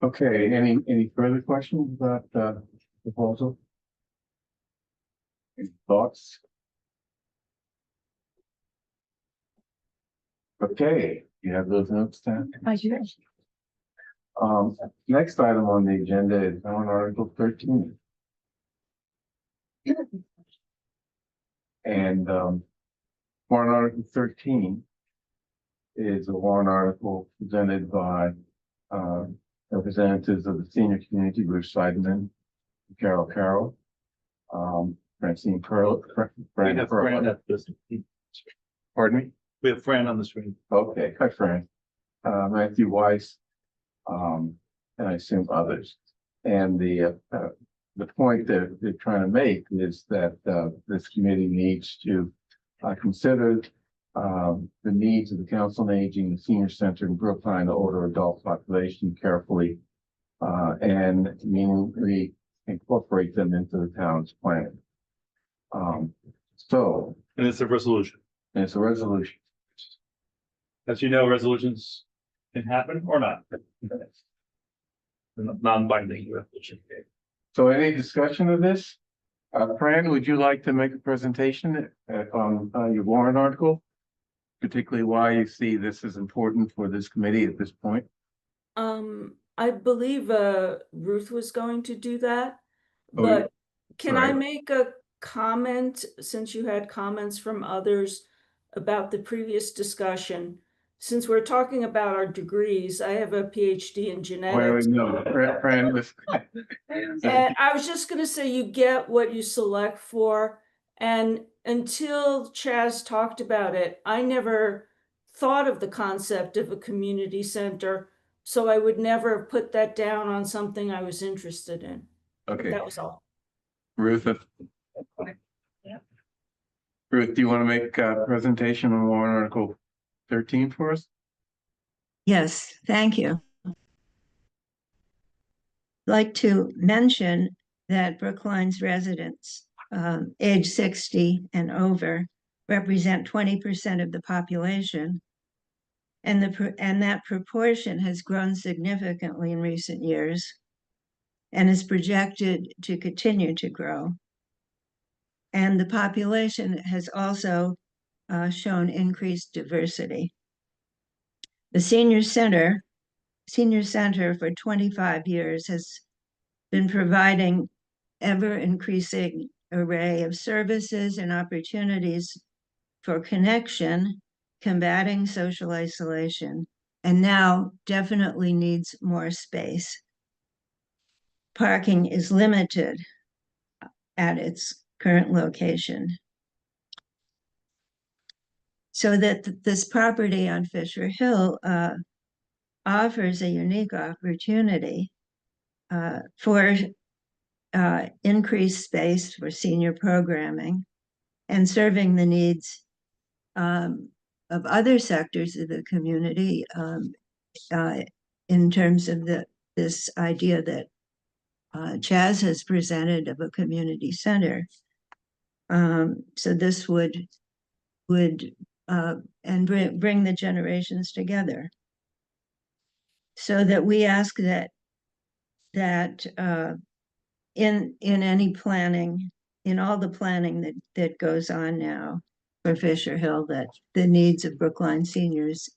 S2: Okay, any further questions about the proposal? Any thoughts? Okay, you have those notes down?
S1: I do.
S2: Next item on the agenda is on Article 13. And warrant Article 13 is a warrant article presented by representatives of the senior community, Bruce Seidemann, Carol, Francine Pearl,
S5: we have Fran at this.
S2: pardon me?
S5: We have Fran on the screen.
S2: Okay, hi Fran. Matthew Weiss, and I assume others. And the point that they're trying to make is that this committee needs to consider the needs of the Council on Aging, the Senior Center, and Brookline older adult population carefully and meaningfully incorporate them into the town's plan. So,
S5: And it's a resolution.
S2: and it's a resolution.
S5: As you know, resolutions can happen or not. Non-binding resolution.
S2: So any discussion of this? Fran, would you like to make a presentation on your warrant article? Particularly why you see this is important for this committee at this point?
S9: I believe Ruth was going to do that,
S2: Oh, yeah.
S9: but can I
S2: Right.
S9: make a comment, since you had comments from others about the previous discussion? Since we're talking about our degrees, I have a PhD in
S2: Wait,
S9: genetics.
S2: no, Fran, listen.
S9: And I was just gonna say, you get what you select for, and until Chaz talked about it, I never thought of the concept of a community center, so I would never have put that down on something I was interested in.
S2: Okay,
S9: That was all.
S2: Ruth.
S3: Yeah.
S2: Ruth, do you want to make a presentation on warrant article 13 for us?
S10: Yes, thank you. I'd like to mention that Brookline's residents, age 60 and over, represent 20% of the population. And that proportion has grown significantly in recent years and is projected to continue to grow. And the population has also shown increased diversity. The senior center for 25 years has been providing ever increasing array of services and opportunities for connection, combating social isolation, and now definitely needs more space. Parking is limited at its current location. So that this property on Fisher Hill offers a unique opportunity for increased space for senior programming and serving the needs of other sectors of the community in terms of this idea that Chaz has presented of a community center. So this would and bring the generations together. So that we ask that in any planning, in all the planning that goes on now for Fisher Hill, that the needs of Brookline seniors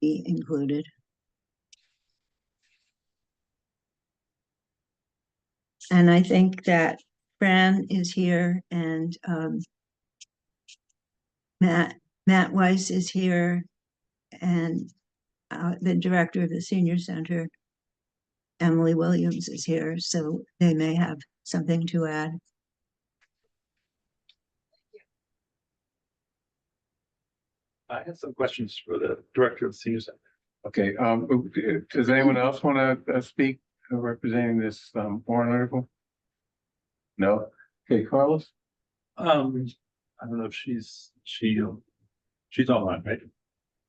S10: be included. And I think that Fran is here and Matt Weiss is here, and the director of the senior center, Emily Williams, is here, so they may have something to add.
S5: I have some questions for the director of the senior center.
S2: Okay, does anyone else want to speak representing this warrant article? No? Okay, Carlos?
S5: I don't know if she's online, right?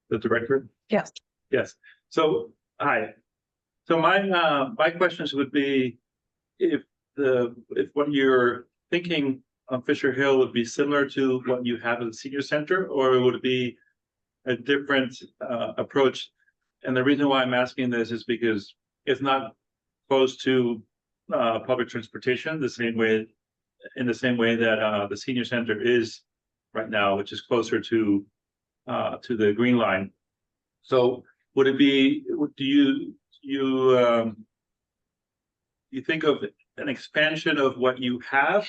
S5: The director?
S3: Yes.
S5: Yes. So, hi. So my questions would be if what you're thinking on Fisher Hill would be similar to what you have at the senior center, or would it be a different approach? And the reason why I'm asking this is because it's not close to public transportation in the same way that the senior center is right now, which is closer to the Green Line. So would it be? Do you think of an expansion of what you have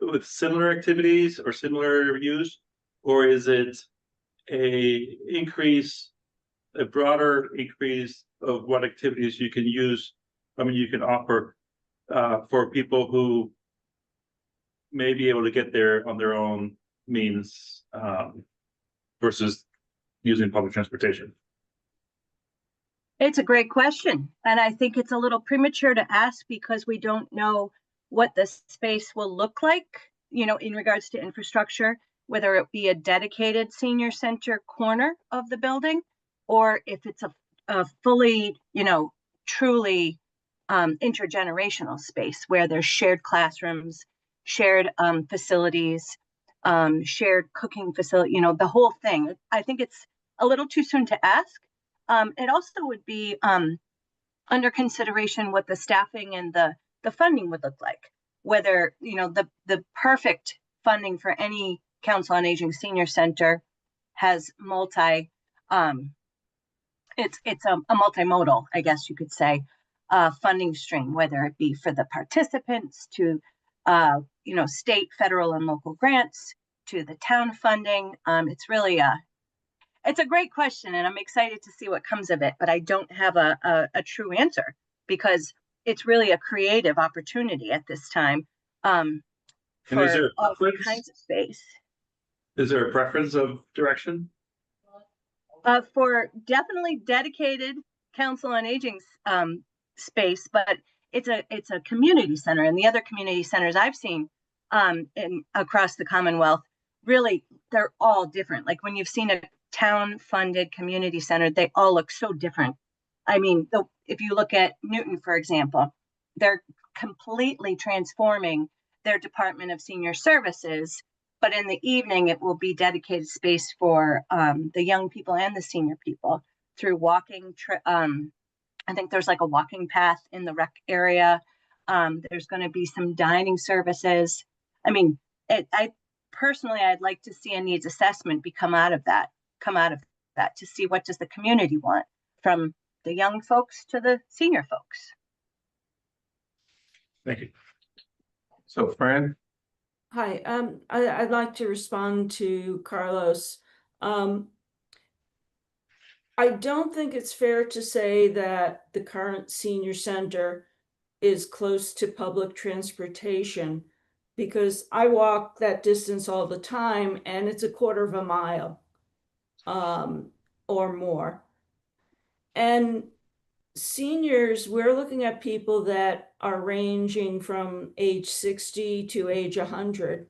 S5: with similar activities or similar use, or is it a broader increase of what activities you can use? I mean, you can offer for people who may be able to get there on their own means versus using public transportation.
S8: It's a great question. And I think it's a little premature to ask because we don't know what the space will look like, in regards to infrastructure, whether it be a dedicated senior center corner of the building, or if it's a fully, truly intergenerational space where there's shared classrooms, shared facilities, shared cooking facility, the whole thing. I think it's a little too soon to ask. It also would be under consideration what the staffing and the funding would look like. Whether, the perfect funding for any Council on Aging senior center has it's a multimodal, I guess you could say, funding stream, whether it be for the participants to, state, federal, and local grants to the town funding. It's really it's a great question, and I'm excited to see what comes of it, but I don't have a true answer because it's really a creative opportunity at this time for all kinds of space.
S5: Is there a preference of direction?
S1: Well,
S11: For definitely dedicated council on aging space, but it's a community center, and the other community centers I've seen in across the Commonwealth, really they're all different. Like when you've seen a town-funded community center, they all look so different. I mean, if you look at Newton, for example, they're completely transforming their Department of Senior Services, but in the evening it will be dedicated space for the young people and the senior people through walking. I think there's like a walking path in the rec area. There's going to be some dining services. I mean, I personally, I'd like to see a needs assessment come out of that to see what does the community want, from the young folks to the senior folks.
S5: Thank you.
S2: So Fran,
S9: Hi, I'd like to respond to Carlos. I don't think it's fair to say that the current senior center is close to public transportation, because I walk that distance all the time and it's a quarter of a mile or more. And seniors, we're looking at people that are ranging from age 60 to age 100.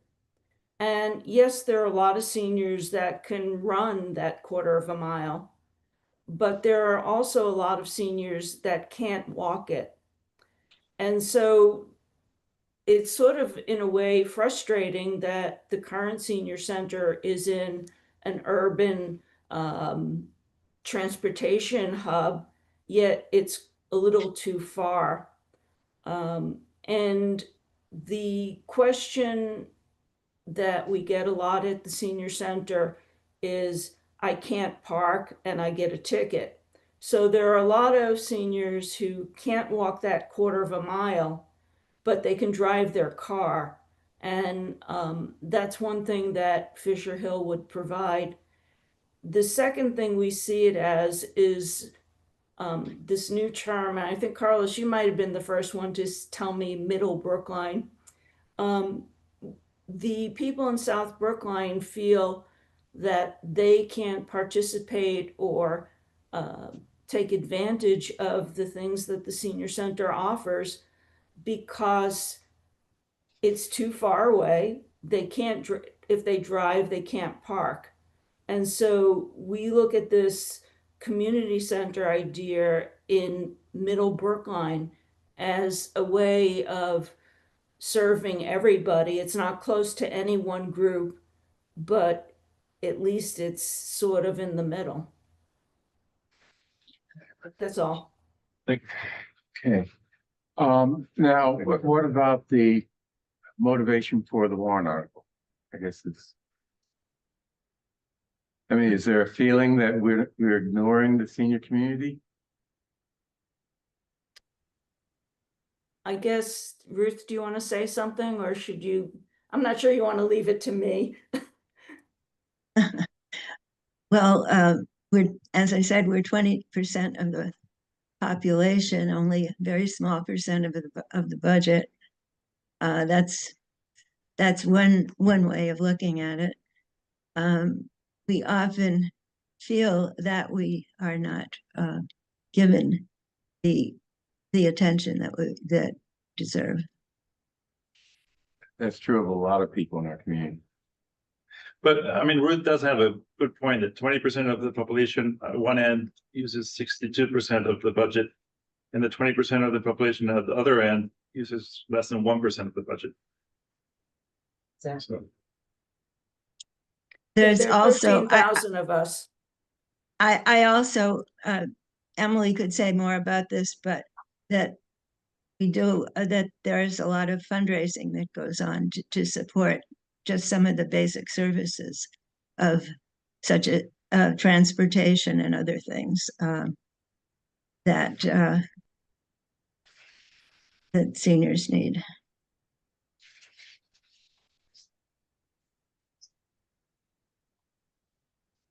S9: And yes, there are a lot of seniors that can run that quarter of a mile, but there are also a lot of seniors that can't walk it. And so it's sort of, in a way, frustrating that the current senior center is in an urban transportation hub, yet it's a little too far. And the question that we get a lot at the senior center is, I can't park and I get a ticket. So there are a lot of seniors who can't walk that quarter of a mile, but they can drive their car. And that's one thing that Fisher Hill would provide. The second thing we see it as is this new term, and I think, Carlos, you might have been the first one to tell me Middle Brookline. The people in South Brookline feel that they can't participate or take advantage of the things that the senior center offers because it's too far away. They can't, if they drive, they can't park. And so we look at this community center idea in Middle Brookline as a way of serving everybody. It's not close to any one group, but at least it's sort of in the middle. That's all.
S2: okay. Now, what about the motivation for the warrant article? I guess I mean, is there a feeling that we're ignoring the senior community?
S9: I guess, Ruth, do you want to say something, or should you? I'm not sure you want to leave it to me.
S10: Well, as I said, we're 20% of the population, only a very small percent of the budget. That's one way of looking at it. We often feel that we are not given the attention that deserve.
S2: That's true of a lot of people in our community.
S5: But I mean, Ruth does have a good point that 20% of the population at one end uses 62% of the budget, and the 20% of the population at the other end uses less than 1% of the budget.
S7: Exactly.
S10: There's
S9: There are
S10: also
S9: 13,000 of us.
S10: I also Emily could say more about this, but that we do that there's a lot of fundraising that goes on to support just some of the basic services of such a transportation and other things that seniors need.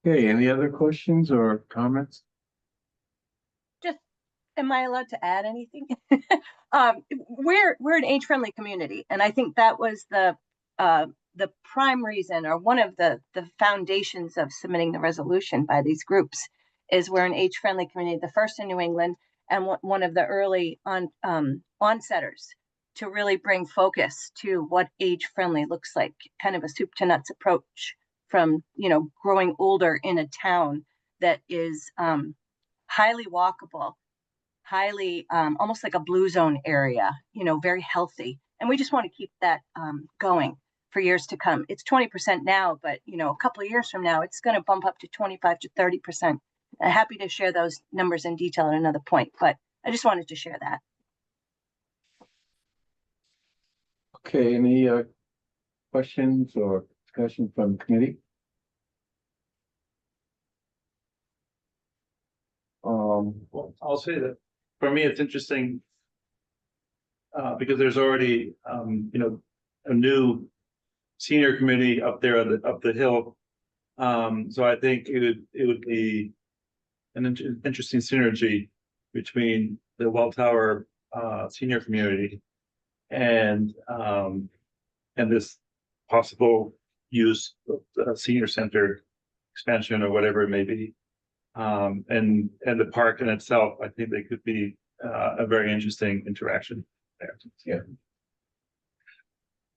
S2: Okay, any other questions or comments?
S11: Am I allowed to add anything? We're an age-friendly community, and I think that was the the prime reason, or one of the foundations of submitting the resolution by these groups, is we're an age-friendly community, the first in New England, and one of the early onsetters to really bring focus to what age-friendly looks like, kind of a soup to nuts approach from, growing older in a town that is highly walkable, highly almost like a blue zone area, very healthy. And we just want to keep that going for years to come. It's 20% now, but a couple of years from now, it's going to bump up to 25 to 30%. I'm happy to share those numbers in detail at another point, but I just wanted to share that.
S2: Okay, any questions or discussion from the committee?
S5: Well, I'll say that for me, it's interesting because there's already, a new senior committee up there up the hill. So I think it would be an interesting synergy between the Welltower senior community and this possible use of the senior center expansion or whatever it may be. And the park in itself, I think they could be a very interesting interaction there.
S2: Yeah.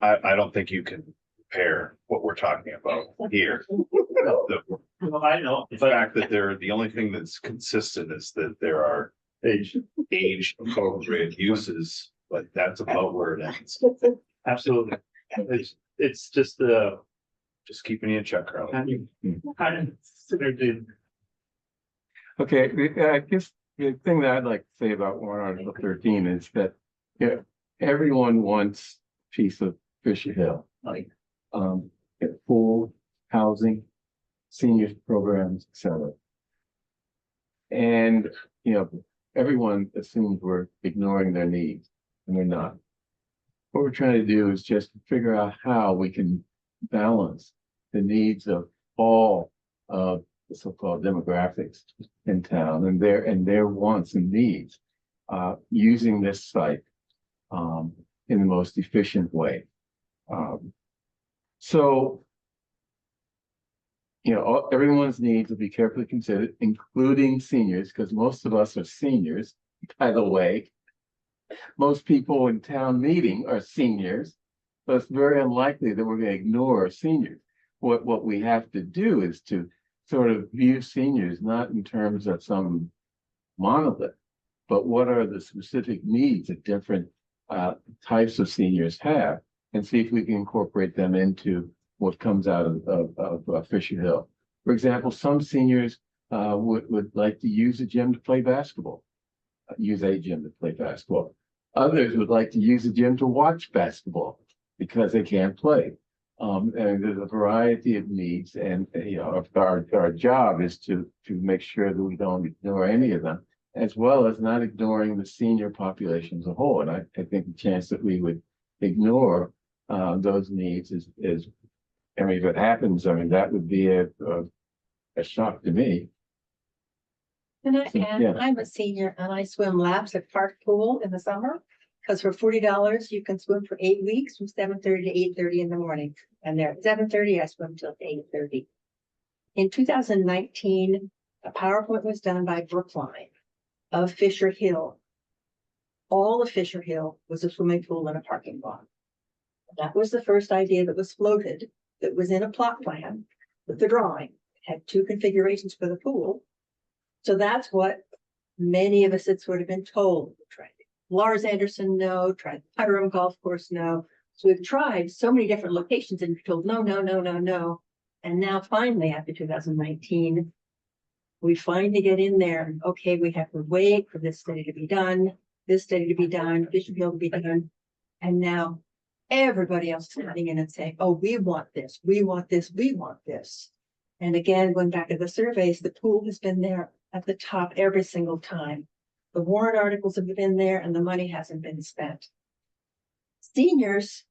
S4: I don't think you can compare what we're talking about here.
S5: Well, I know.
S4: The fact that the only thing that's consistent is that there are age appropriate uses, but that's about where it ends.
S5: Absolutely. It's just
S4: Just keeping you in check, Carly.
S5: kind of synergy.
S2: Okay, I guess the thing that I'd like to say about warrant article 13 is that everyone wants a piece of Fisher Hill, like full housing, seniors programs, etc. And everyone assumes we're ignoring their needs, and we're not. What we're trying to do is just figure out how we can balance the needs of all of the so-called demographics in town and their wants and needs, using this site in the most efficient way. So everyone's needs will be carefully considered, including seniors, because most of us are seniors, by the way. Most people in town meeting are seniors, so it's very unlikely that we're going to ignore seniors. What we have to do is to sort of view seniors not in terms of some monolith, but what are the specific needs that different types of seniors have, and see if we can incorporate them into what comes out of Fisher Hill. For example, some seniors would like to use a gym to play basketball, Others would like to use a gym to watch basketball because they can't play. And there's a variety of needs, and our job is to make sure that we don't ignore any of them, as well as not ignoring the senior population as a whole. And I think the chance that we would ignore those needs is, if it happens, that would be a shock to me.
S8: Can I add,
S2: Yeah.
S8: I'm a senior and I swim laps at Park Pool in the summer. Because for $40, you can swim for 8 weeks from 7:30 to 8:30 in the morning. And there at 7:30, I swim till 8:30. In 2019, a PowerPoint was done by Brookline of Fisher Hill. All of Fisher Hill was a swimming pool and a parking lot. That was the first idea that was floated, that was in a plot plan with the drawing. It had 2 configurations for the pool. So that's what many of us had sort of been told. Tried Lars Anderson, no. Tried Putterum Golf Course, no. So we've tried so many different locations and told no, no, no, no, no. And now finally, after 2019, we finally get in there and okay, we have to wait for this study to be done, this study to be done, Fisher Hill to be done. And now everybody else is coming in and saying, oh, we want this, we want this, we want this. And again, going back to the surveys, the pool has been there at the top every single time. The warrant articles have been there and the money hasn't been spent. Seniors,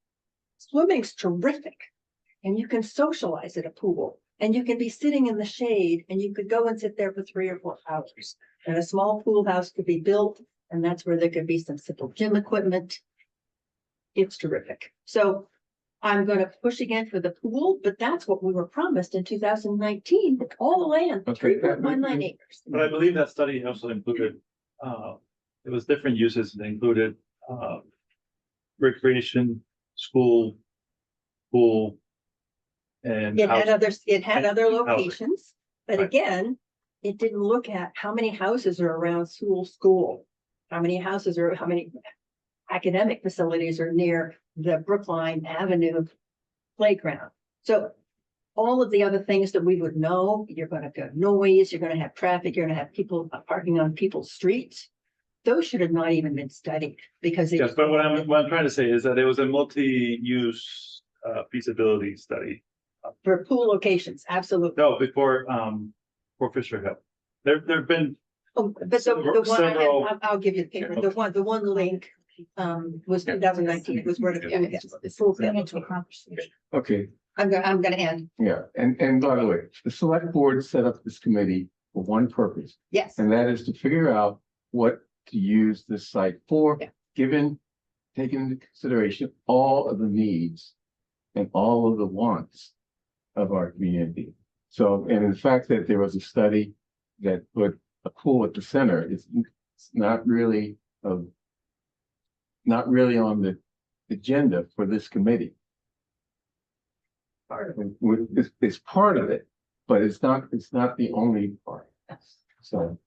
S8: swimming's terrific. And you can socialize at a pool and you can be sitting in the shade and you could go and sit there for 3 or 4 hours. And a small pool house could be built and that's where there could be some simple gym equipment. It's terrific. So I'm gonna push again for the pool, but that's what we were promised in 2019, all the land,
S2: Okay,
S8: 3.19 acres.
S5: But I believe that study also included, it was different uses. It included, recreation, school, pool. And
S8: It had
S5: house.
S8: it had other
S5: Housing.
S8: locations, but
S5: Right.
S8: again, it didn't look at how many houses are around school. How many houses are, how many academic facilities are near the Brookline Avenue playground. So all of the other things that we would know, you're gonna get noise, you're gonna have traffic, you're gonna have people parking on people's streets. Those should have not even been studied because.
S5: Yes, but what I'm trying to say is that it was a multi-use, feasibility study.
S8: For pool locations, absolutely.
S5: No, before, for Fisher Hill. There've been,
S8: Oh, but the one,
S5: Several-
S8: I'll give you the paper, the one link, was 2019, it was where the pool.
S1: Getting into a conversation.
S2: Okay,
S8: I'm gonna end,
S2: yeah, and by the way, the select board set up this committee for one purpose,
S8: yes.
S2: and that is to figure out what to use this site for,
S8: Yeah.
S2: taking into consideration all of the needs and all of the wants of our community. So, and the fact that there was a study that put a pool at the center is not really on the agenda for this committee. It's part of it, but it's not the only part. So,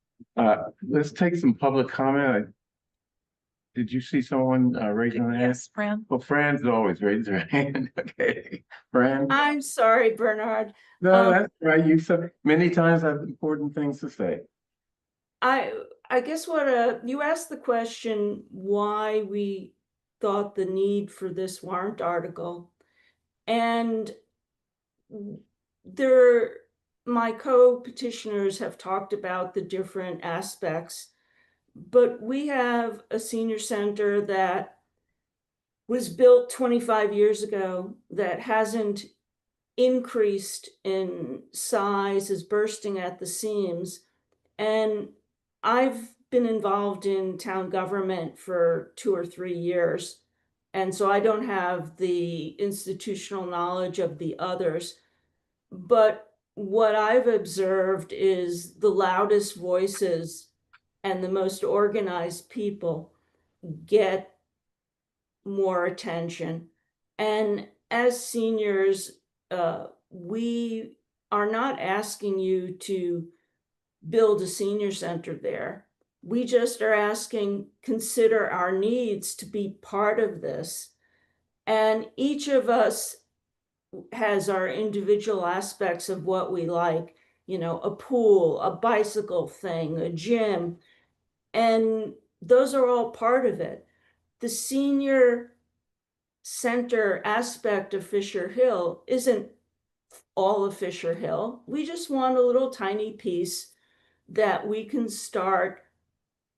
S2: let's take some public comment. Did you see someone raising their hand?
S1: Yes, Fran.
S2: Well, Fran's always raised her hand. Okay, Fran?
S9: I'm sorry, Bernard.
S2: No, that's right. You said many times I have important things to say.
S9: I guess what you asked the question why we thought the need for this warrant article. And my co-petitioners have talked about the different aspects, but we have a senior center that was built 25 years ago that hasn't increased in size, is bursting at the seams. And I've been involved in town government for 2 or 3 years. And so I don't have the institutional knowledge of the others. But what I've observed is the loudest voices and the most organized people get more attention. And as seniors, we are not asking you to build a senior center there. We just are asking, consider our needs to be part of this. And each of us has our individual aspects of what we like, a pool, a bicycle thing, a gym, and those are all part of it. The senior center aspect of Fisher Hill isn't all of Fisher Hill. We just want a little tiny piece that we can start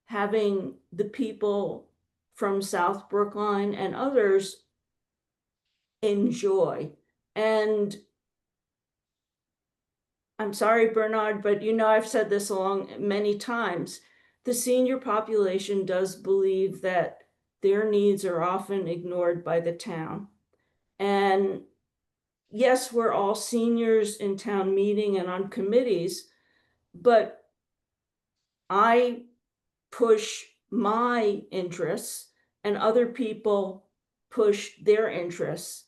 S9: having the people from South Brookline and others enjoy. And I'm sorry, Bernard, but I've said this along many times. The senior population does believe that their needs are often ignored by the town. And yes, we're all seniors in town meeting and on committees, but I push my interests and other people push their interests.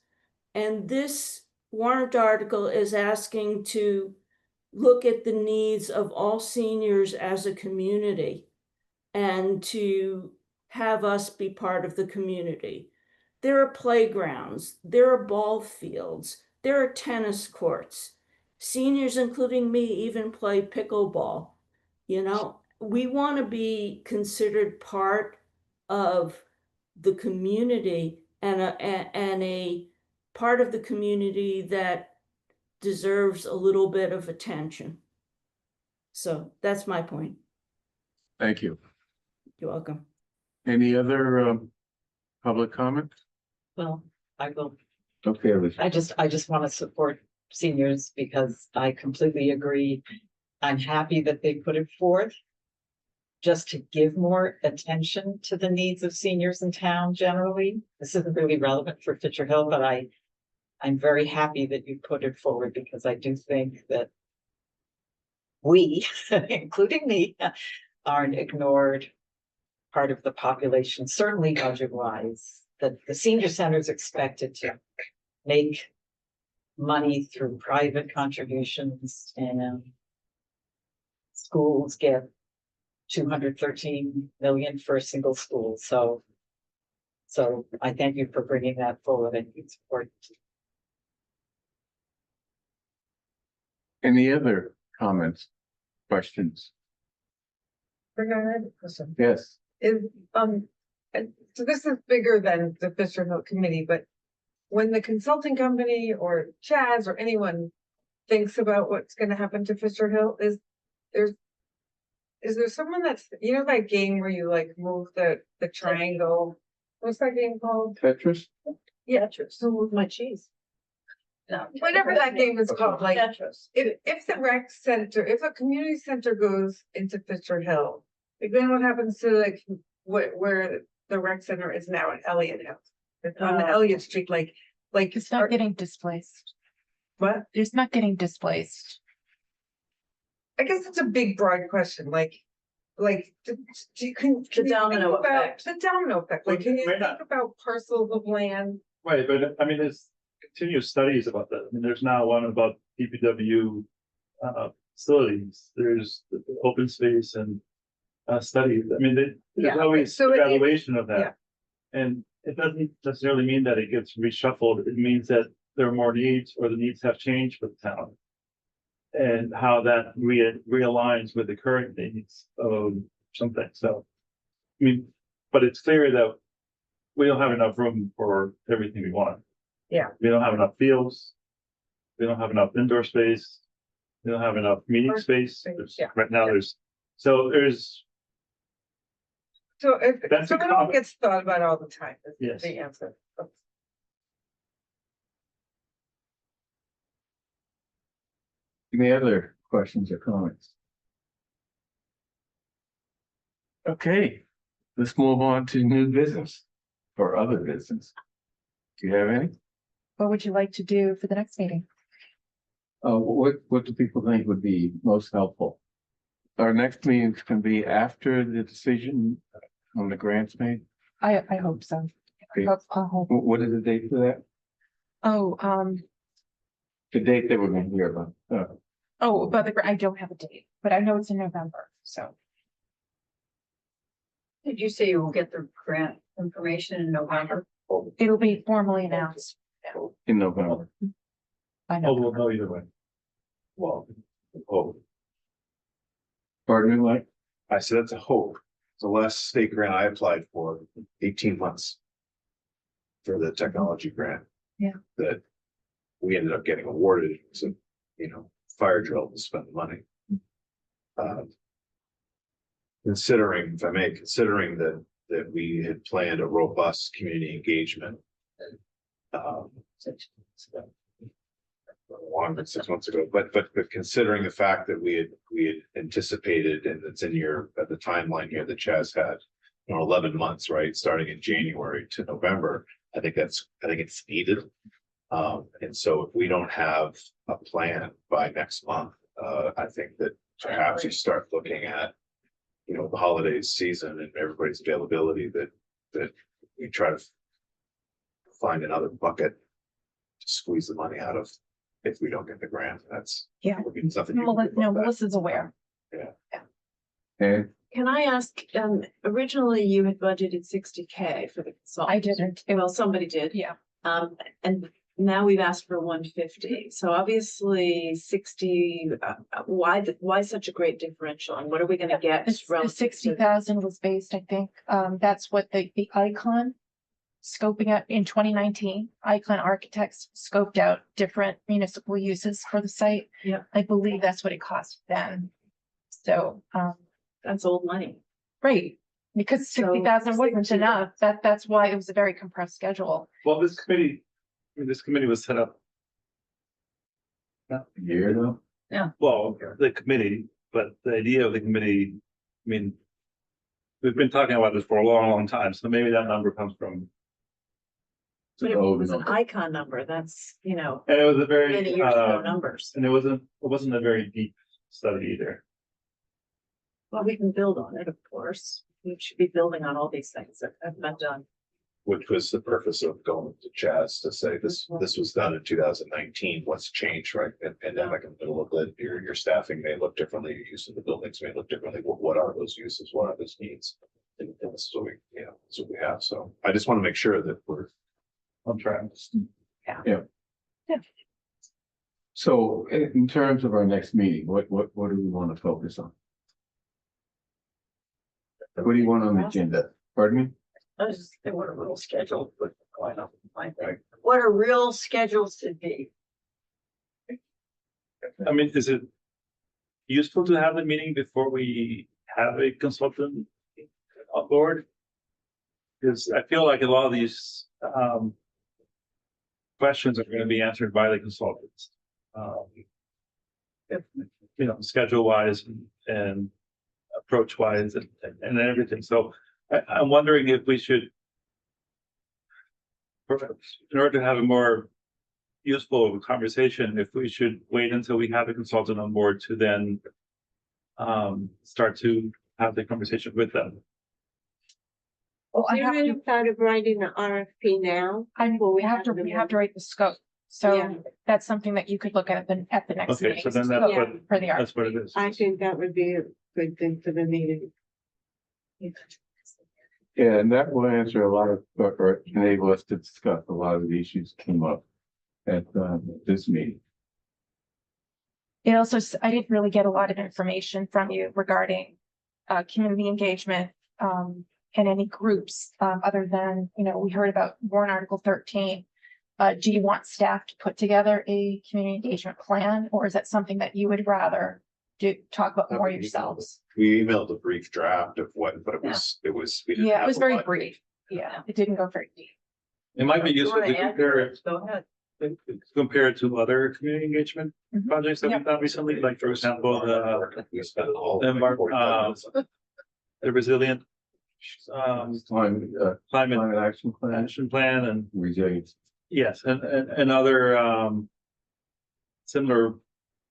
S9: And this warrant article is asking to look at the needs of all seniors as a community and to have us be part of the community. There are playgrounds, there are ball fields, there are tennis courts. Seniors, including me, even play pickleball. We want to be considered part of the community and a part of the community that deserves a little bit of attention. So that's my point.
S2: Thank you.
S9: You're welcome.
S2: Any other public comment?
S7: Well, I will.
S2: Okay, Alicia.
S7: I just want to support seniors because I completely agree. I'm happy that they put it forth just to give more attention to the needs of seniors in town generally. This isn't really relevant for Fisher Hill, but I I'm very happy that you put it forward because I do think that we, including me, are an ignored part of the population, certainly budget wise, that the senior center is expected to make money through private contributions, and schools get 213 million for a single school. So I thank you for bringing that forward. I think it's important.
S2: Any other comments, questions?
S3: Bernard, listen,
S2: Yes.
S3: is, and so this is bigger than the Fisher Hill Committee, but when the consulting company or Chaz or anyone thinks about what's gonna happen to Fisher Hill, is there someone that's, you know, that game where you like move the triangle? What's that game called?
S2: Tetris?
S3: Yeah, Tetris.
S8: So move my cheese. No.
S3: Whatever that game is called, like,
S8: Tetris.
S3: if the rec center, if a community center goes into Fisher Hill, like then what happens to like where the rec center is now in Elliott Hill? It's on the Elliott Street, like
S1: It's not getting displaced.
S3: what?
S1: It's not getting displaced.
S3: I guess it's a big broad question, like, can you think
S8: domino
S3: about
S8: effect.
S3: the domino effect, like, can you
S5: Right
S3: think
S5: now.
S3: about parcels of land?
S5: Right, but I mean, there's continuous studies about that. I mean, there's now one about DPW facilities. There's the open space and studies. I mean, there's
S3: Yeah,
S5: always
S3: so it is-
S5: evaluation of
S3: yeah.
S5: that. And it doesn't necessarily mean that it gets reshuffled. It means that there are more needs or the needs have changed for the town. And how that realigns with the current needs of something. So, I mean, but it's clear that we don't have enough room for everything we want.
S3: Yeah.
S5: We don't have enough fields. We don't have enough indoor space. We don't have enough meeting
S3: Or-
S5: space.
S3: yeah,
S5: Right now,
S3: yeah.
S5: there's
S3: So if,
S5: That's
S3: so
S5: a
S3: it all
S5: comment.
S3: gets thought about all the time, is
S5: Yes.
S3: the answer.
S2: Any other questions or comments? Okay, let's move on to new business or other business. Do you have any?
S1: What would you like to do for the next meeting?
S2: What do people think would be most helpful? Our next meeting can be after the decision on the grants made.
S1: I hope so.
S2: Okay.
S1: I hope.
S2: What is the date for that?
S1: Oh,
S2: The date that we're gonna hear about.
S1: but I don't have a date, but I know it's in November, so.
S8: Did you say you will get the grant information in November?
S1: It'll be formally announced
S2: In November.
S1: by
S5: oh, we'll
S1: November.
S5: know either way.
S4: Well, hope.
S2: Pardon me, Mike?
S4: I said that's a hope. The last state grant I applied for, 18 months. For the technology grant.
S1: Yeah.
S4: That we ended up getting awarded, so, fire drill to spend the money. Considering, if I may, considering that we had planned a robust community engagement. Longer than 6 months ago, but considering the fact that we had anticipated, and it's in at the timeline here that Chaz had, 11 months, right, starting in January to November, I think it's needed. And so if we don't have a plan by next month, I think that perhaps you start looking at, the holidays season and everybody's availability, that we try to find another bucket to squeeze the money out of if we don't get the grant. That's.
S1: Yeah.
S4: There's nothing you can do about that.
S1: Melissa's aware.
S2: And
S6: Can I ask, originally you had budgeted 60K for the consultant.
S1: I didn't.
S6: Well, somebody did.
S1: Yeah.
S6: And now we've asked for 150. So obviously 60, why such a great differential? And what are we gonna get?
S1: The
S6: relative to-
S1: 60,000 was based, I think, that's what the Icon scoping out in 2019. Icon Architects scoped out different municipal uses for the site.
S6: Yep.
S1: I believe that's what it cost then. So,
S6: That's old money.
S1: right, because
S6: So
S1: 60,000 wasn't
S6: 60.
S1: enough. That's why it was a very compressed schedule.
S5: Well, this committee was set up,
S2: a year ago.
S5: well, the committee, but the idea of the committee, I mean. We've been talking about this for a long, long time, so maybe that number comes from.
S8: But it was an icon number. That's, you know,
S5: And it was a very,
S8: many years ago numbers.
S5: and it wasn't a very deep study either.
S8: Well, we can build on it, of course. We should be building on all these things that have been done.
S4: Which was the purpose of going to Chaz to say this was done in 2019. What's changed, right? And pandemic in the middle of it, your staffing may look differently, your use of the buildings may look differently. What are those uses? What are those needs? And this is what we, you know, that's what we have. So I just want to make sure that we're
S5: on track.
S2: So in terms of our next meeting, what do we want to focus on? What do you want on the agenda? Pardon me?
S8: I was just thinking what a real schedule would going on. What a real schedule should be.
S5: I mean, is it useful to have the meeting before we have a consultant on board? Because I feel like a lot of these questions are going to be answered by the consultants. You know, schedule wise and approach wise and everything. So I'm wondering if we should, in order to have a more useful conversation, if we should wait until we have a consultant on board to then start to have the conversation with them.
S1: Well, I
S6: You
S1: have
S6: really
S1: to,
S6: thought of writing the RFP now?
S1: we have to, we have to write the scope.
S6: Yeah.
S1: So that's something that you could look at the next
S5: Okay,
S1: meeting.
S5: so then that's
S1: scope
S5: what,
S1: For the
S5: that's what it
S1: RFP.
S5: is.
S6: I think that would be a good thing for the meeting.
S2: Yeah, and that will answer a lot of, or enable us to discuss a lot of the issues came up at this meeting.
S1: It also, I didn't really get a lot of information from you regarding community engagement and any groups other than, you know, we heard about warrant article 13. Do you want staff to put together a community engagement plan, or is that something that you would rather talk about more yourselves?
S4: we emailed a brief draft of what, but it was. we didn't
S1: Yeah,
S4: have
S1: it was
S4: a
S1: very
S4: lot.
S1: brief. Yeah, it didn't go very deep.
S5: It might be useful to compare it,
S8: Go ahead.
S5: compare it to other community engagement
S1: Mhm.
S5: projects that
S1: Yeah.
S5: we've done recently, like for example,
S4: We spent all.
S5: the resilient
S2: Climate,
S5: climate
S2: climate action plan,
S5: action plan and
S2: resilience.
S5: yes, and other similar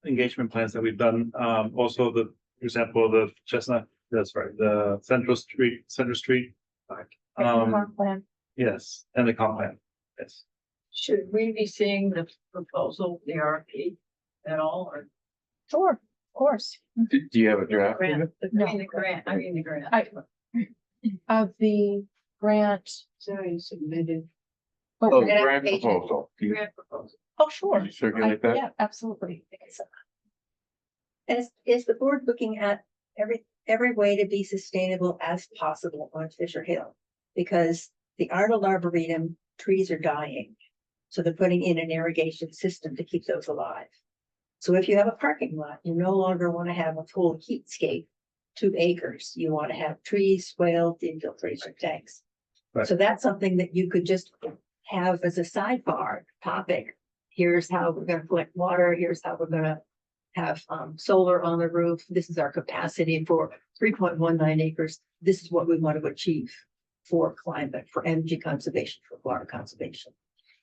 S5: engagement plans that we've done. Also for example, the Chestnut, that's right, the Center Street.
S1: Comp plan.
S5: Yes, and the comp plan, yes.
S8: Should we be seeing the proposal, the RFP at all, or
S1: Sure, of course.
S2: Do you have a draft? of it?
S8: grant?
S1: No.
S8: I mean the grant.
S1: Of the grant.
S6: Sorry, submitted.
S2: Oh,
S1: grant
S2: grant
S1: application.
S2: proposal. Do you
S8: Grant proposal.
S1: Oh, sure.
S2: circulate that?
S1: Yeah, absolutely.
S8: Is the board looking at every way to be sustainable as possible on Fisher Hill? Because the Arnold Arboretum trees are dying. So they're putting in an irrigation system to keep those alive. So if you have a parking lot, you no longer want to have a full heatscape, 2 acres. You want to have trees, swales, infiltration tanks.
S5: Right.
S8: So that's something that you could just have as a sidebar topic. Here's how we're going to collect water. Here's how we're going to have solar on the roof. This is our capacity for 3.19 acres. This is what we want to achieve for climate, for energy conservation, for water conservation.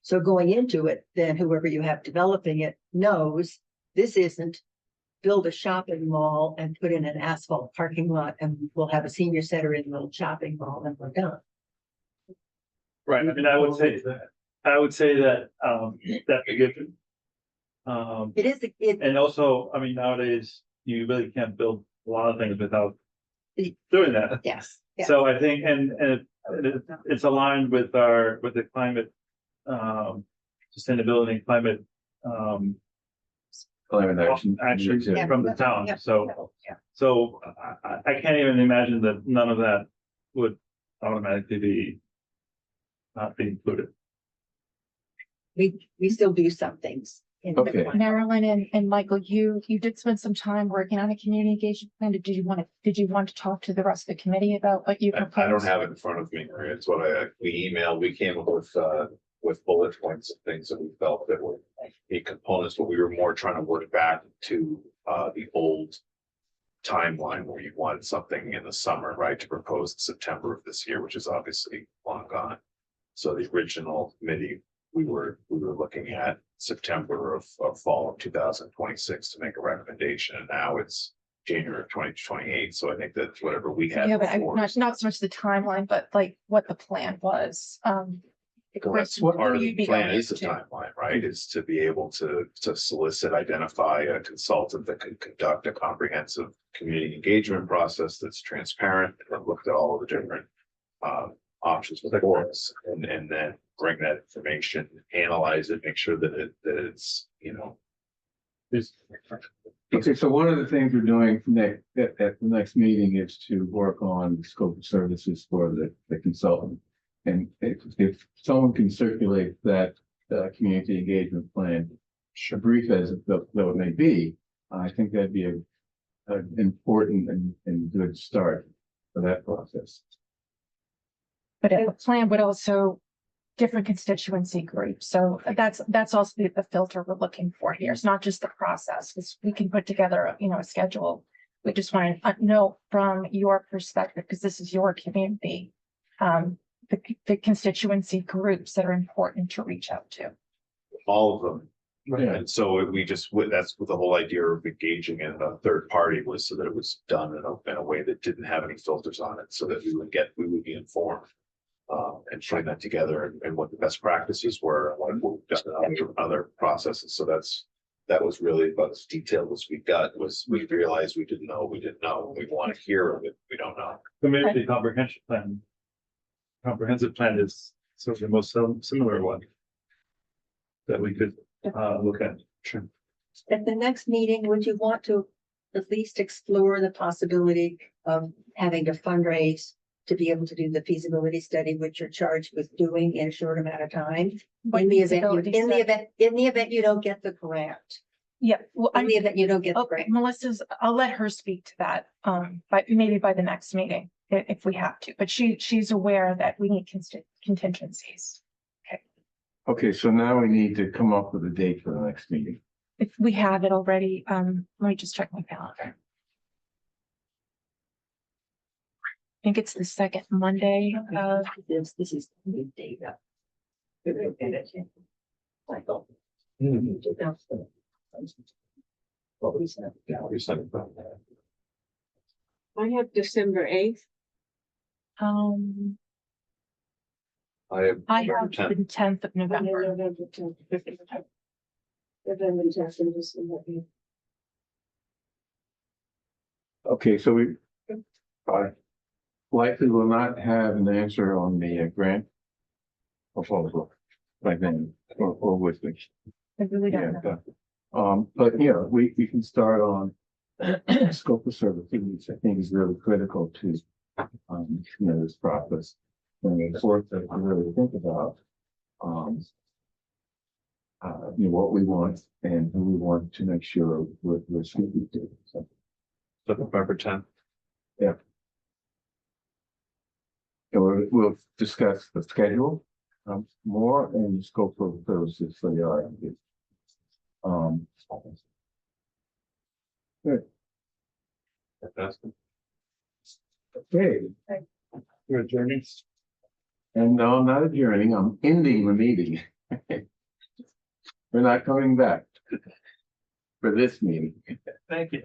S8: So going into it, then whoever you have developing it knows this isn't build a shopping mall and put in an asphalt parking lot and we'll have a senior center in the little shopping mall and we're done.
S5: Right, I mean, I would say that that's a given.
S8: It is,
S5: And also, I mean, nowadays, you really can't build a lot of things without doing that.
S8: yes. Yeah.
S5: So I think, and it's aligned with the climate, sustainability and climate,
S2: Climate action.
S5: actions
S2: Yeah.
S5: from the town,
S8: Yeah.
S5: so.
S8: Yeah.
S5: So I can't even imagine that none of that would automatically be not be included.
S8: We still do some things. in the
S2: Okay.
S8: plan.
S1: Marilyn and Michael, you did spend some time working on a community engagement plan. Did you want to talk to the rest of the committee about what you proposed?
S4: I don't have it in front of me. It's what we emailed. We came up with bullet points and things that we felt that would be components, but we were more trying to work back to the old timeline where you wanted something in the summer, right, to propose in September of this year, which is obviously long gone. So the original committee, we were looking at September of fall of 2026 to make a recommendation, and now it's January of 2028. So I think that whatever we had
S1: Yeah, but
S4: before.
S1: not so much the timeline, but like what the plan was.
S4: Well, that's
S1: who
S4: part of
S1: you'd
S4: the
S1: be
S4: plan
S1: going
S4: is the
S1: to.
S4: timeline, right? Is to be able to solicit, identify a consultant that can conduct a comprehensive community engagement process that's transparent, and looked at all of the different options for us, and then bring that information, analyze it, make sure that it's,
S2: Okay, so one of the things we're doing at the next meeting is to work on the scope of services for the consultant. And if someone can circulate that community engagement plan, brief as though it may be, I think that'd be an important and good start for that process.
S1: But a plan would also different constituency groups. So that's also the filter we're looking for here. It's not just the process, because we can put together, a schedule. We just want to know from your perspective, because this is your community, the constituency groups that are important to reach out to.
S4: all of them.
S2: Yeah.
S4: And so that's what the whole idea of engaging in a third party was, so that it was done in a way that didn't have any filters on it, so that we would be informed. And putting that together and what the best practices were, and what we've done in other processes. So that was really about as detailed as we got. Was we realized we didn't know, we want to hear, we don't know.
S5: Community comprehensive plan is sort of the most similar one that we could look at. Sure.
S8: At the next meeting, would you want to at least explore the possibility of having to fundraise to be able to do the feasibility study, which you're charged with doing in a short amount of time? In the event you don't get the grant.
S1: Yeah, well,
S8: In the event you don't get the
S1: okay,
S8: grant.
S1: I'll let her speak to that, but maybe by the next meeting, if we have to, but she's aware that we need contingencies.
S2: Okay, so now we need to come up with a date for the next meeting.
S1: If we have it already, let me just check my calendar. I think it's the second Monday of,
S8: This is new data.
S6: What we said. I have December 8th.
S4: I have
S1: I have
S4: November 10th.
S1: the 10th of November.
S6: November 10th and December 8th.
S2: Okay, so we likely will not have an answer on the grant proposal by then, or with which.
S1: I really don't know.
S2: But we can start on scope of service, which I think is really critical to this process. And it's worth to really think about what we want and who we want to make sure we're speaking to. So,
S4: November 10th.
S2: and we'll discuss the schedule more and the scope of services for the RFP. Good.
S4: Fantastic.
S2: Okay,
S5: You're adjourning.
S2: and no, I'm not adjourning, I'm ending the meeting. We're not coming back for this meeting.
S5: Thank you.